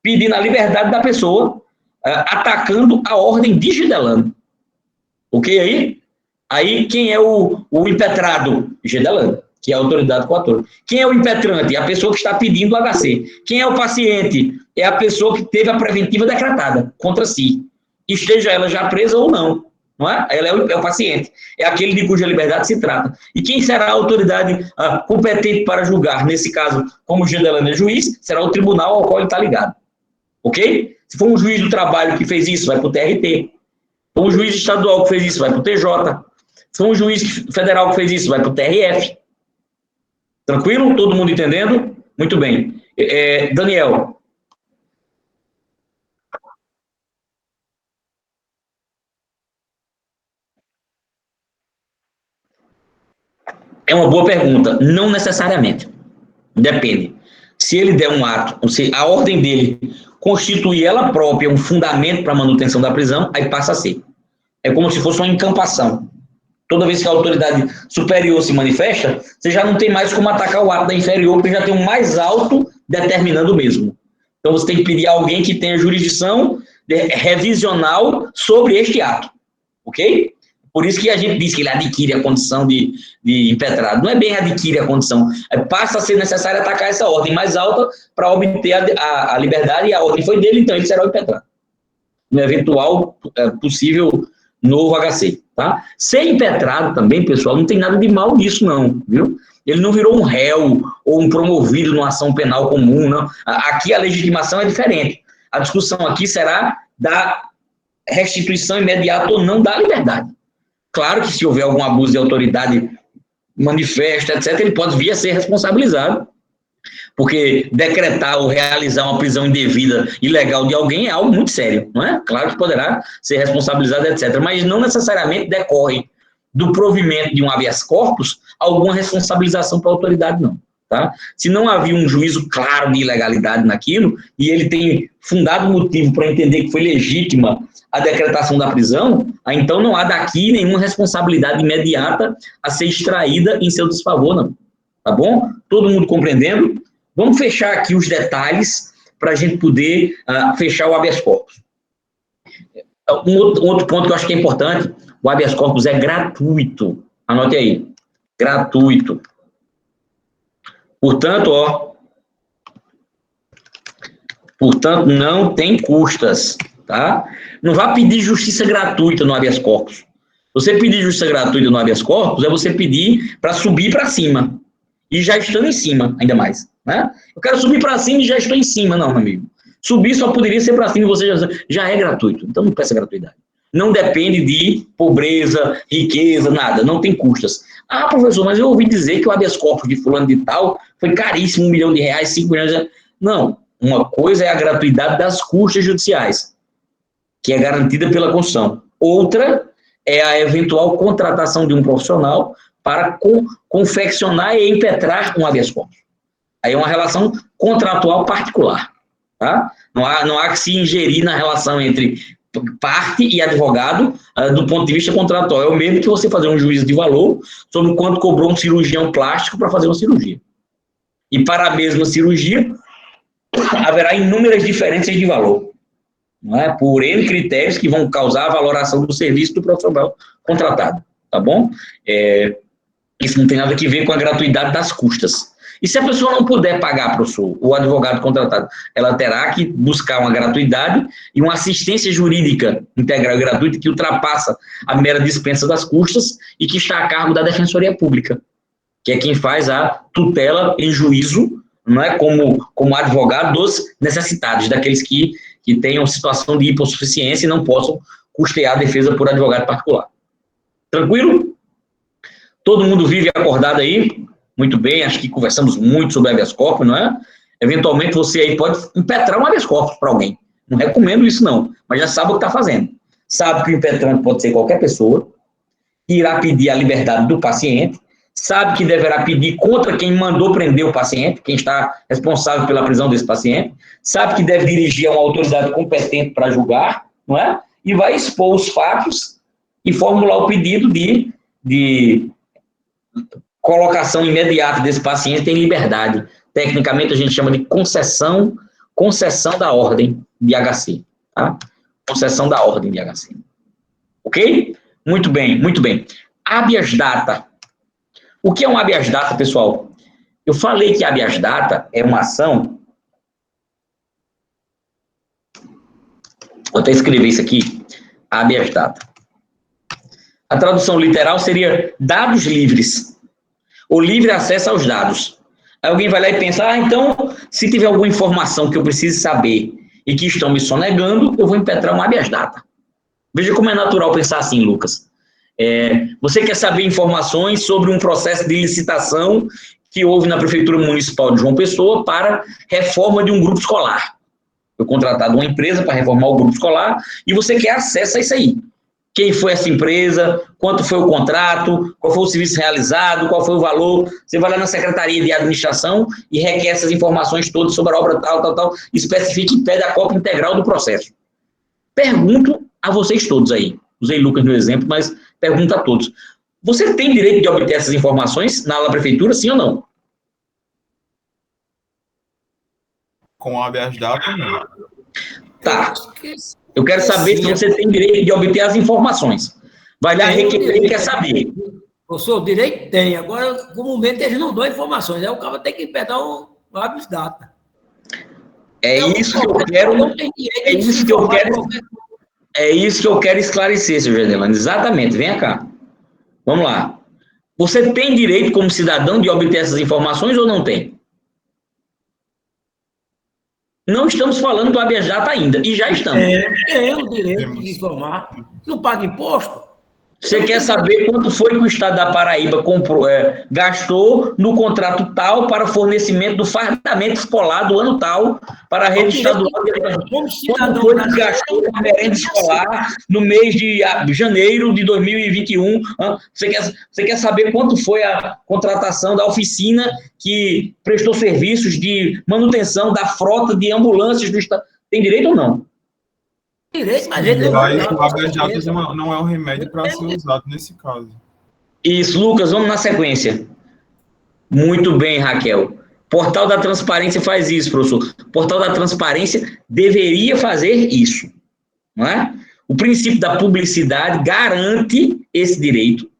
pedindo a liberdade da pessoa, atacando a ordem de Gedelando. Ok aí? Aí, quem é o impetrado? Gedelando, que é a autoridade coatora. Quem é o impetrante? A pessoa que está pedindo o HC. Quem é o paciente? É a pessoa que teve a preventiva decretada contra si. Esteja ela já presa ou não. Não é? Ela é o paciente. É aquele de cuja liberdade se trata. E quem será a autoridade competente para julgar? Nesse caso, como o Gedelando é juiz, será o tribunal ao qual ele está ligado. Ok? Se for um juiz do trabalho que fez isso, vai para o TRT. Se for um juiz estadual que fez isso, vai para o TJ. Se for um juiz federal que fez isso, vai para o TRF. Tranquilo? Todo mundo entendendo? Muito bem. Daniel. É uma boa pergunta. Não necessariamente. Depende. Se ele der um ato, se a ordem dele constituir ela própria um fundamento para a manutenção da prisão, aí passa a ser. É como se fosse uma encampação. Toda vez que a autoridade superior se manifesta, você já não tem mais como atacar o ato da inferior, porque já tem um mais alto determinando o mesmo. Então, você tem que pedir a alguém que tenha jurisdição revisional sobre este ato. Ok? Por isso que a gente diz que ele adquire a condição de impetrado. Não é bem adquire a condição. Passa a ser necessário atacar essa ordem mais alta para obter a liberdade, e a ordem foi dele, então ele será o impetrado. No eventual possível novo HC. Tá? Ser impetrado também, pessoal, não tem nada de mal nisso, não. Viu? Ele não virou um réu ou um promovido numa ação penal comum, não. Aqui a legitimação é diferente. A discussão aqui será da restituição imediata ou não da liberdade. Claro que se houver algum abuso de autoridade manifesta, etc., ele pode vir a ser responsabilizado. Porque decretar ou realizar uma prisão indevida, ilegal de alguém é algo muito sério, não é? Claro que poderá ser responsabilizado, etc., mas não necessariamente decorre do provimento de um habeas corpus alguma responsabilização para a autoridade, não. Tá? Se não havia um juízo claro de ilegalidade naquilo, e ele tem fundado motivo para entender que foi legítima a decretação da prisão, então não há daqui nenhuma responsabilidade imediata a ser extraída em seu desfavor, não. Tá bom? Todo mundo compreendendo? Vamos fechar aqui os detalhes para a gente poder fechar o habeas corpus. Um outro ponto que eu acho que é importante, o habeas corpus é gratuito. Anote aí. Gratuito. Portanto, Portanto, não tem custas, tá? Não vá pedir justiça gratuita no habeas corpus. Você pedir justiça gratuita no habeas corpus é você pedir para subir para cima. E já estando em cima, ainda mais, né? Eu quero subir para cima e já estou em cima. Não, meu amigo. Subir só poderia ser para cima e você já é gratuito. Então, não peça gratuidade. Não depende de pobreza, riqueza, nada. Não tem custas. Ah, professor, mas eu ouvi dizer que o habeas corpus de fulano de tal foi caríssimo, R$1 milhão, 5 milhões. Não. Uma coisa é a gratuidade das custas judiciais, que é garantida pela Constituição. Outra é a eventual contratação de um profissional para confeccionar e impetrar um habeas corpus. Aí é uma relação contratual particular. Tá? Não há que se ingerir na relação entre parte e advogado do ponto de vista contratual. É o mesmo que você fazer um juízo de valor sobre quanto cobrou um cirurgião plástico para fazer uma cirurgia. E para a mesma cirurgia, haverá inúmeras diferenças de valor, não é? Por N critérios que vão causar a valoração do serviço do profissional contratado, tá bom? Isso não tem nada a ver com a gratuidade das custas. E se a pessoa não puder pagar, professor, o advogado contratado, ela terá que buscar uma gratuidade e uma assistência jurídica integral e gratuita que ultrapassa a mera dispensa das custas e que está a cargo da Defensoria Pública, que é quem faz a tutela em juízo, não é, como advogado dos necessitados, daqueles que tenham situação de hipossuficiência e não possam custear a defesa por advogado particular. Tranquilo? Todo mundo vive acordado aí? Muito bem, acho que conversamos muito sobre habeas corpus, não é? Eventualmente você aí pode impetrar um habeas corpus para alguém. Não recomendo isso não, mas já sabe o que está fazendo. Sabe que o impetrante pode ser qualquer pessoa, irá pedir a liberdade do paciente, sabe que deverá pedir contra quem mandou prender o paciente, quem está responsável pela prisão desse paciente, sabe que deve dirigir a uma autoridade competente para julgar, não é? E vai expor os fatos e formular o pedido de colocação imediata desse paciente em liberdade. Tecnicamente, a gente chama de concessão da ordem de HC, tá? Concessão da ordem de HC. Ok? Muito bem, muito bem. Habeas data. O que é um habeas data, pessoal? Eu falei que habeas data é uma ação... Vou até escrever isso aqui. Habeas data. A tradução literal seria dados livres. Ou livre acesso aos dados. Aí alguém vai lá e pensa, então, se tiver alguma informação que eu precise saber e que estão me sonegando, eu vou impetrar um habeas data. Veja como é natural pensar assim, Lucas. Você quer saber informações sobre um processo de licitação que houve na Prefeitura Municipal de João Pessoa para reforma de um grupo escolar. Foi contratado uma empresa para reformar o grupo escolar e você quer acesso a isso aí. Quem foi essa empresa, quanto foi o contrato, qual foi o serviço realizado, qual foi o valor. Você vai lá na Secretaria de Administração e requer essas informações todas sobre a obra tal, especifica e pede a cópia integral do processo. Pergunto a vocês todos aí. Usei Lucas no exemplo, mas pergunto a todos. Você tem direito de obter essas informações na prefeitura, sim ou não? Com o habeas data, não. Tá. Eu quero saber se você tem direito de obter as informações. Vai lá requerer e quer saber. Professor, o direito tem. Agora, comumente, eles não dão informações. Aí o cara tem que pegar um habeas data. É isso que eu quero... É isso que eu quero esclarecer, senhor Gedelano. Exatamente. Venha cá. Vamos lá. Você tem direito, como cidadão, de obter essas informações ou não tem? Não estamos falando do habeas data ainda, e já estamos. Tem o direito de informar. Não paga imposto? Você quer saber quanto foi que o Estado da Paraíba gastou no contrato tal para fornecimento do fardamento escolar do ano tal para a rede estadual de educação. Quanto foi que gastou na merenda escolar no mês de janeiro de 2021? Você quer saber quanto foi a contratação da oficina que prestou serviços de manutenção da frota de ambulâncias do Estado? Tem direito ou não? Direito, mas o habeas data não é um remédio para ser usado nesse caso. Isso, Lucas, vamos na sequência. Muito bem, Raquel. Portal da Transparência faz isso, professor. Portal da Transparência deveria fazer isso, não é? O princípio da publicidade garante esse direito,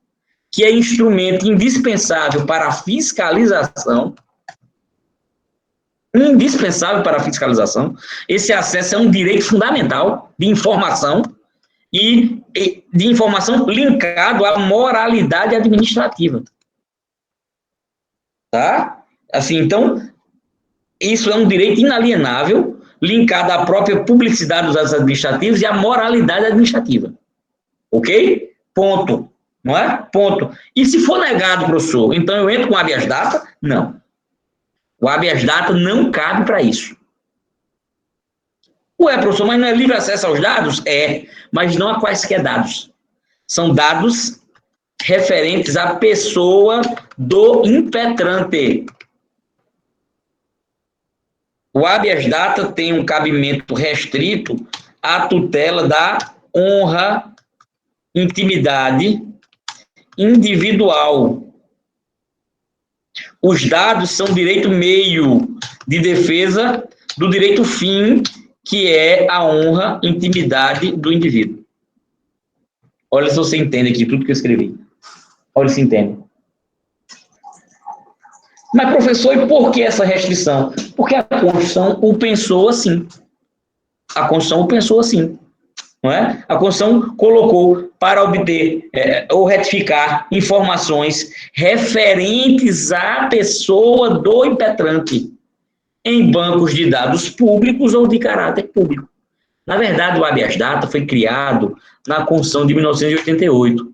que é instrumento indispensável para a fiscalização indispensável para a fiscalização. Esse acesso é um direito fundamental de informação e de informação linkado à moralidade administrativa. Tá? Assim, então, isso é um direito inalienável, linkado à própria publicidade dos atos administrativos e à moralidade administrativa. Ok? Ponto. Não é? Ponto. E se for negado, professor, então eu entro com habeas data? Não. O habeas data não cabe para isso. Ué, professor, mas não é livre acesso aos dados? É, mas não a quaisquer dados. São dados referentes à pessoa do impetrante. O habeas data tem um cabimento restrito à tutela da honra, intimidade individual. Os dados são direito meio de defesa do direito fim, que é a honra, intimidade do indivíduo. Olha se você entende aqui tudo que eu escrevi. Olha se entende. Mas, professor, e por que essa restrição? Porque a Constituição o pensou assim. A Constituição o pensou assim. Não é? A Constituição colocou para obter ou retificar informações referentes à pessoa do impetrante em bancos de dados públicos ou de caráter público. Na verdade, o habeas data foi criado na Constituição de 1988.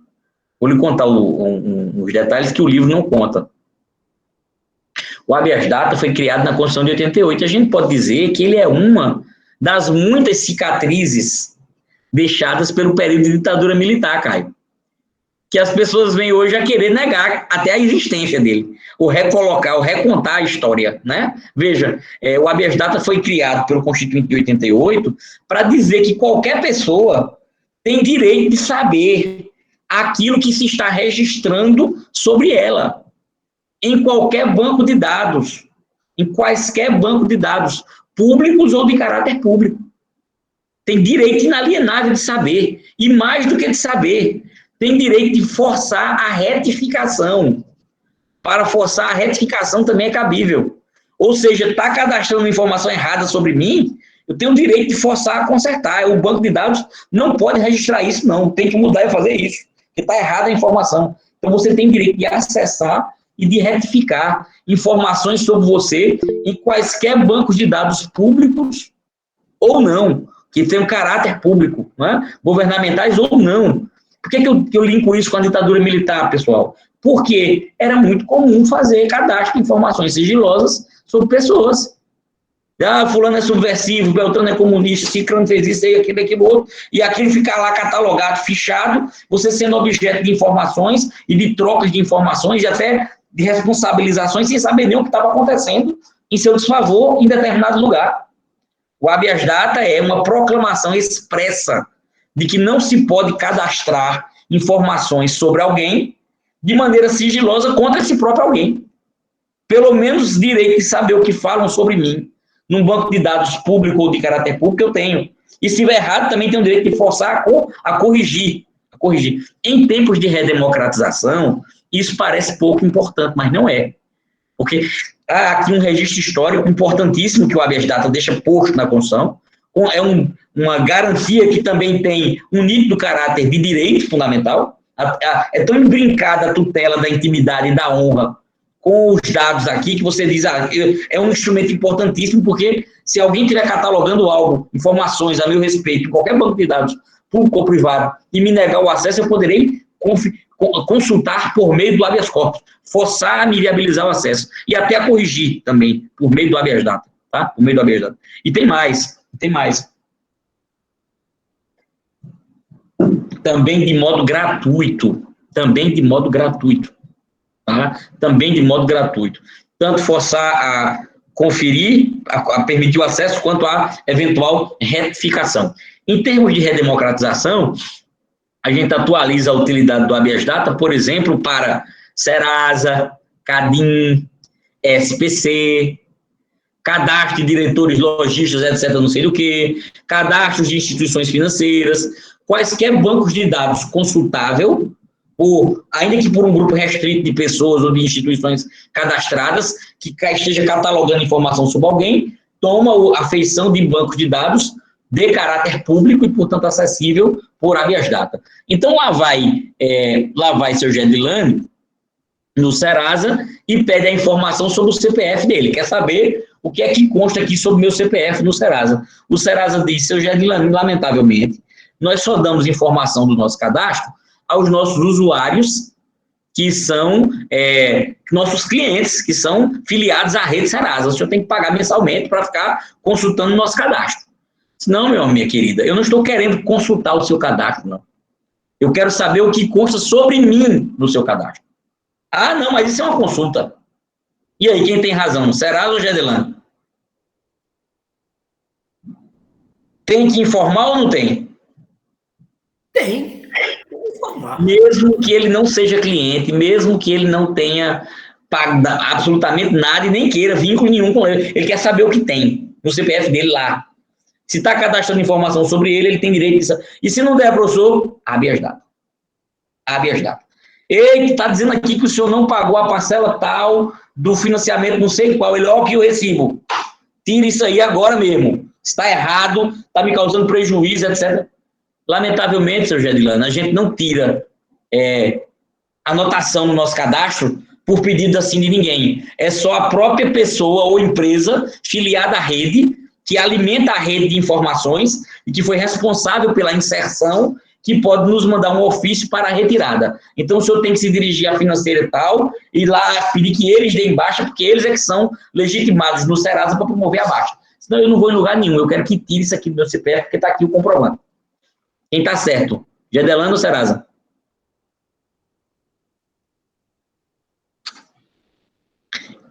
Vou lhe contar os detalhes que o livro não conta. O habeas data foi criado na Constituição de 88. A gente pode dizer que ele é uma das muitas cicatrizes deixadas pelo período de ditadura militar, Caio. Que as pessoas vêm hoje a querer negar até a existência dele, ou recolocar, ou recontar a história, né? Veja, o habeas data foi criado pelo Constituinte de 88 para dizer que qualquer pessoa tem direito de saber aquilo que se está registrando sobre ela, em qualquer banco de dados, em quaisquer banco de dados, públicos ou de caráter público. Tem direito inalienável de saber, e mais do que de saber, tem direito de forçar a retificação. Para forçar a retificação também é cabível. Ou seja, está cadastrando informação errada sobre mim, eu tenho o direito de forçar a consertar. O banco de dados não pode registrar isso, não. Tem que mudar e fazer isso, porque está errada a informação. Então, você tem direito de acessar e de retificar informações sobre você em quaisquer bancos de dados públicos ou não, que tenham caráter público, né? Governamentais ou não. Por que eu linko isso com a ditadura militar, pessoal? Porque era muito comum fazer cadastro de informações sigilosas sobre pessoas. Fulano é subversivo, Beltrano é comunista, Cicrano fez isso, aquilo outro, e aquilo ficar lá catalogado, fichado, você sendo objeto de informações e de trocas de informações e até de responsabilizações sem saber nem o que estava acontecendo em seu desfavor em determinado lugar. O habeas data é uma proclamação expressa de que não se pode cadastrar informações sobre alguém de maneira sigilosa contra esse próprio alguém. Pelo menos direito de saber o que falam sobre mim num banco de dados público ou de caráter público eu tenho. E se estiver errado, também tenho o direito de forçar a corrigir. Em tempos de redemocratização, isso parece pouco importante, mas não é. Porque há aqui um registro histórico importantíssimo que o habeas data deixa posto na Constituição. É uma garantia que também tem um nítido caráter de direito fundamental. É tão imbrincada a tutela da intimidade e da honra com os dados aqui, que você diz, é um instrumento importantíssimo, porque se alguém estiver catalogando algo, informações a meu respeito, qualquer banco de dados, público ou privado, e me negar o acesso, eu poderei consultar por meio do habeas corpus, forçar a me viabilizar o acesso, e até a corrigir também, por meio do habeas data, tá? Por meio do habeas data. E tem mais. Também de modo gratuito, tá? Também de modo gratuito. Tanto forçar a conferir, a permitir o acesso, quanto a eventual retificação. Em termos de redemocratização, a gente atualiza a utilidade do habeas data, por exemplo, para Serasa, Cadim, SPC, cadastro de diretores lojistas, etc., não sei do que, cadastros de instituições financeiras, quaisquer bancos de dados consultável ainda que por um grupo restrito de pessoas ou de instituições cadastradas, que esteja catalogando informação sobre alguém, toma a feição de bancos de dados de caráter público e, portanto, acessível por habeas data. Então, lá vai seu Gedilane no Serasa e pede a informação sobre o CPF dele. Quer saber o que é que consta aqui sobre o meu CPF no Serasa. O Serasa diz, seu Gedilane, lamentavelmente, nós só damos informação do nosso cadastro aos nossos usuários, que são nossos clientes, que são filiados à rede Serasa. O senhor tem que pagar mensalmente para ficar consultando o nosso cadastro. Não, minha querida, eu não estou querendo consultar o seu cadastro, não. Eu quero saber o que consta sobre mim no seu cadastro. Ah, não, mas isso é uma consulta. E aí, quem tem razão, Serasa ou Gedilane? Tem que informar ou não tem? Tem. Informar. Mesmo que ele não seja cliente, mesmo que ele não tenha pago absolutamente nada e nem queira vínculo nenhum com ele. Ele quer saber o que tem no CPF dele lá. Se está cadastrando informação sobre ele, ele tem direito disso. E se não der, professor, habeas data. Habeas data. Ele está dizendo aqui que o senhor não pagou a parcela tal do financiamento, não sei qual. Ele, ó, que o recibo. Tira isso aí agora mesmo. Está errado, está me causando prejuízo, etc. Lamentavelmente, seu Gedilane, a gente não tira anotação no nosso cadastro por pedido assim de ninguém. É só a própria pessoa ou empresa filiada à rede, que alimenta a rede de informações e que foi responsável pela inserção, que pode nos mandar um ofício para a retirada. Então, o senhor tem que se dirigir à financeira tal e lá pedir que eles deem baixa, porque eles é que são legitimados no Serasa para promover a baixa. Senão eu não vou em lugar nenhum, eu quero que tire isso aqui do meu CPF, porque está aqui o comprovante. Quem está certo? Gedilane ou Serasa?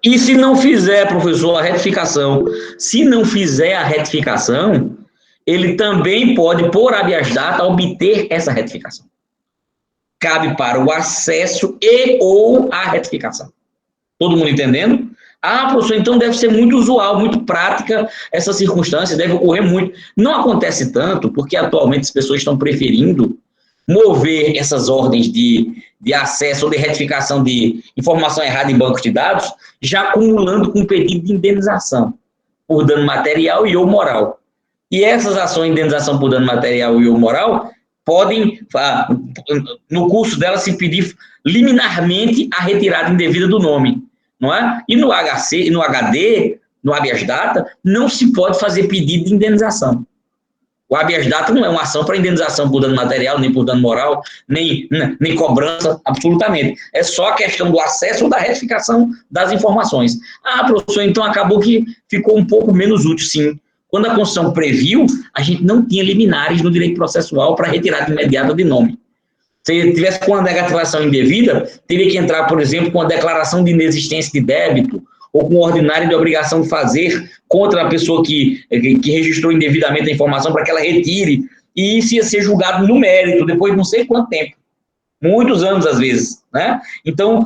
E se não fizer, professor, a retificação, ele também pode, por habeas data, obter essa retificação. Cabe para o acesso e ou a retificação. Todo mundo entendendo? Ah, professor, então deve ser muito usual, muito prática essa circunstância, deve ocorrer muito. Não acontece tanto, porque atualmente as pessoas estão preferindo mover essas ordens de acesso ou de retificação de informação errada em bancos de dados, já acumulando com pedido de indenização por dano material e ou moral. E essas ações de indenização por dano material e ou moral podem, no curso dela, se pedir liminarmente a retirada indevida do nome, não é? E no HC, no HD, no habeas data, não se pode fazer pedido de indenização. O habeas data não é uma ação para indenização por dano material, nem por dano moral, nem cobrança, absolutamente. É só a questão do acesso ou da retificação das informações. Ah, professor, então acabou que ficou um pouco menos útil, sim. Quando a Constituição previu, a gente não tinha liminares no direito processual para retirada imediata de nome. Se tivesse com uma negativação indevida, teria que entrar, por exemplo, com a declaração de inexistência de débito, ou com o ordinário de obrigação de fazer contra a pessoa que registrou indevidamente a informação para que ela retire, e isso ia ser julgado no mérito, depois de não sei quanto tempo. Muitos anos, às vezes, né? Então,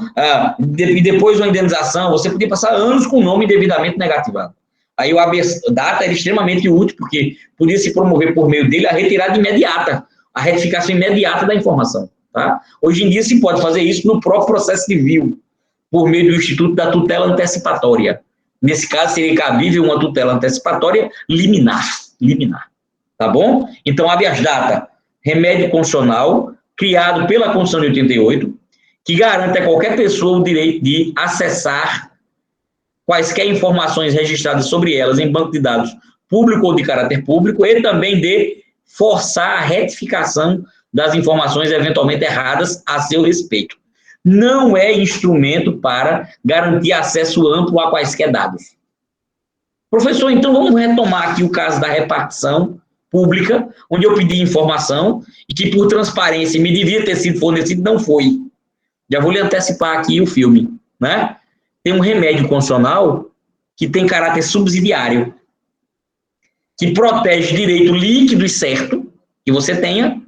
depois de uma indenização, você podia passar anos com o nome indevidamente negativado. Aí o habeas data era extremamente útil, porque podia se promover por meio dele a retirada imediata, a retificação imediata da informação. Tá? Hoje em dia se pode fazer isso no próprio processo civil, por meio do Instituto da Tutela Antecipatória. Nesse caso, seria cabível uma tutela antecipatória liminar. Tá bom? Então, habeas data, remédio constitucional, criado pela Constituição de 88, que garante a qualquer pessoa o direito de acessar quaisquer informações registradas sobre elas em banco de dados público ou de caráter público, e também de forçar a retificação das informações eventualmente erradas a seu respeito. Não é instrumento para garantir acesso amplo a quaisquer dados. Professor, então vamos retomar aqui o caso da repartição pública, onde eu pedi informação e que por transparência me devia ter sido fornecido, não foi. Já vou lhe antecipar aqui o filme, né? Tem um remédio constitucional que tem caráter subsidiário, que protege direito líquido e certo que você tenha,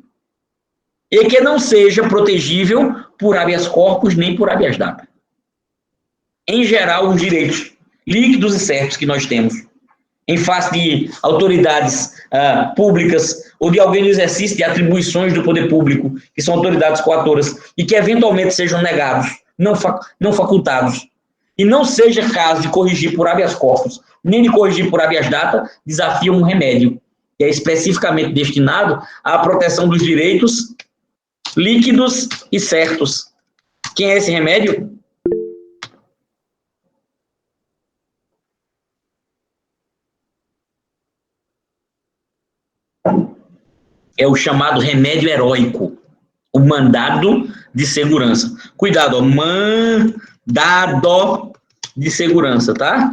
e que não seja protegível por habeas corpus nem por habeas data. Em geral, os direitos líquidos e certos que nós temos em face de autoridades públicas ou de alguém no exercício de atribuições do poder público, que são autoridades coatoras, e que eventualmente sejam negados, não facultados, e não seja caso de corrigir por habeas corpus, nem de corrigir por habeas data, desafia um remédio, que é especificamente destinado à proteção dos direitos líquidos e certos. Quem é esse remédio? É o chamado remédio heróico, o mandado de segurança. Cuidado, ó, mandado de segurança, tá?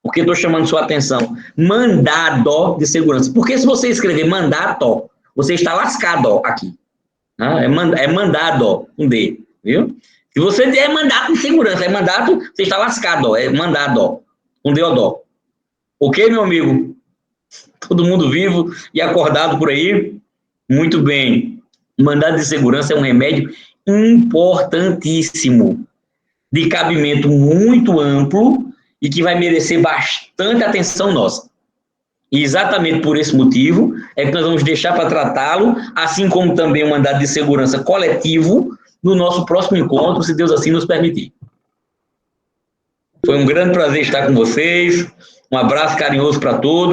Porque estou chamando sua atenção. Mandado de segurança. Porque se você escrever mandato, você está lascado ó, aqui. É mandado, ó, um D, viu? Se você der mandato de segurança, é mandato, você está lascado, ó, é mandado, ó, um Deodó. Ok, meu amigo? Todo mundo vivo e acordado por aí? Muito bem. Mandado de segurança é um remédio importantíssimo, de cabimento muito amplo e que vai merecer bastante atenção nossa. E exatamente por esse motivo é que nós vamos deixar para tratá-lo, assim como também o mandado de segurança coletivo, no nosso próximo encontro, se Deus assim nos permitir. Foi um grande prazer estar com vocês. Um abraço carinhoso para todos.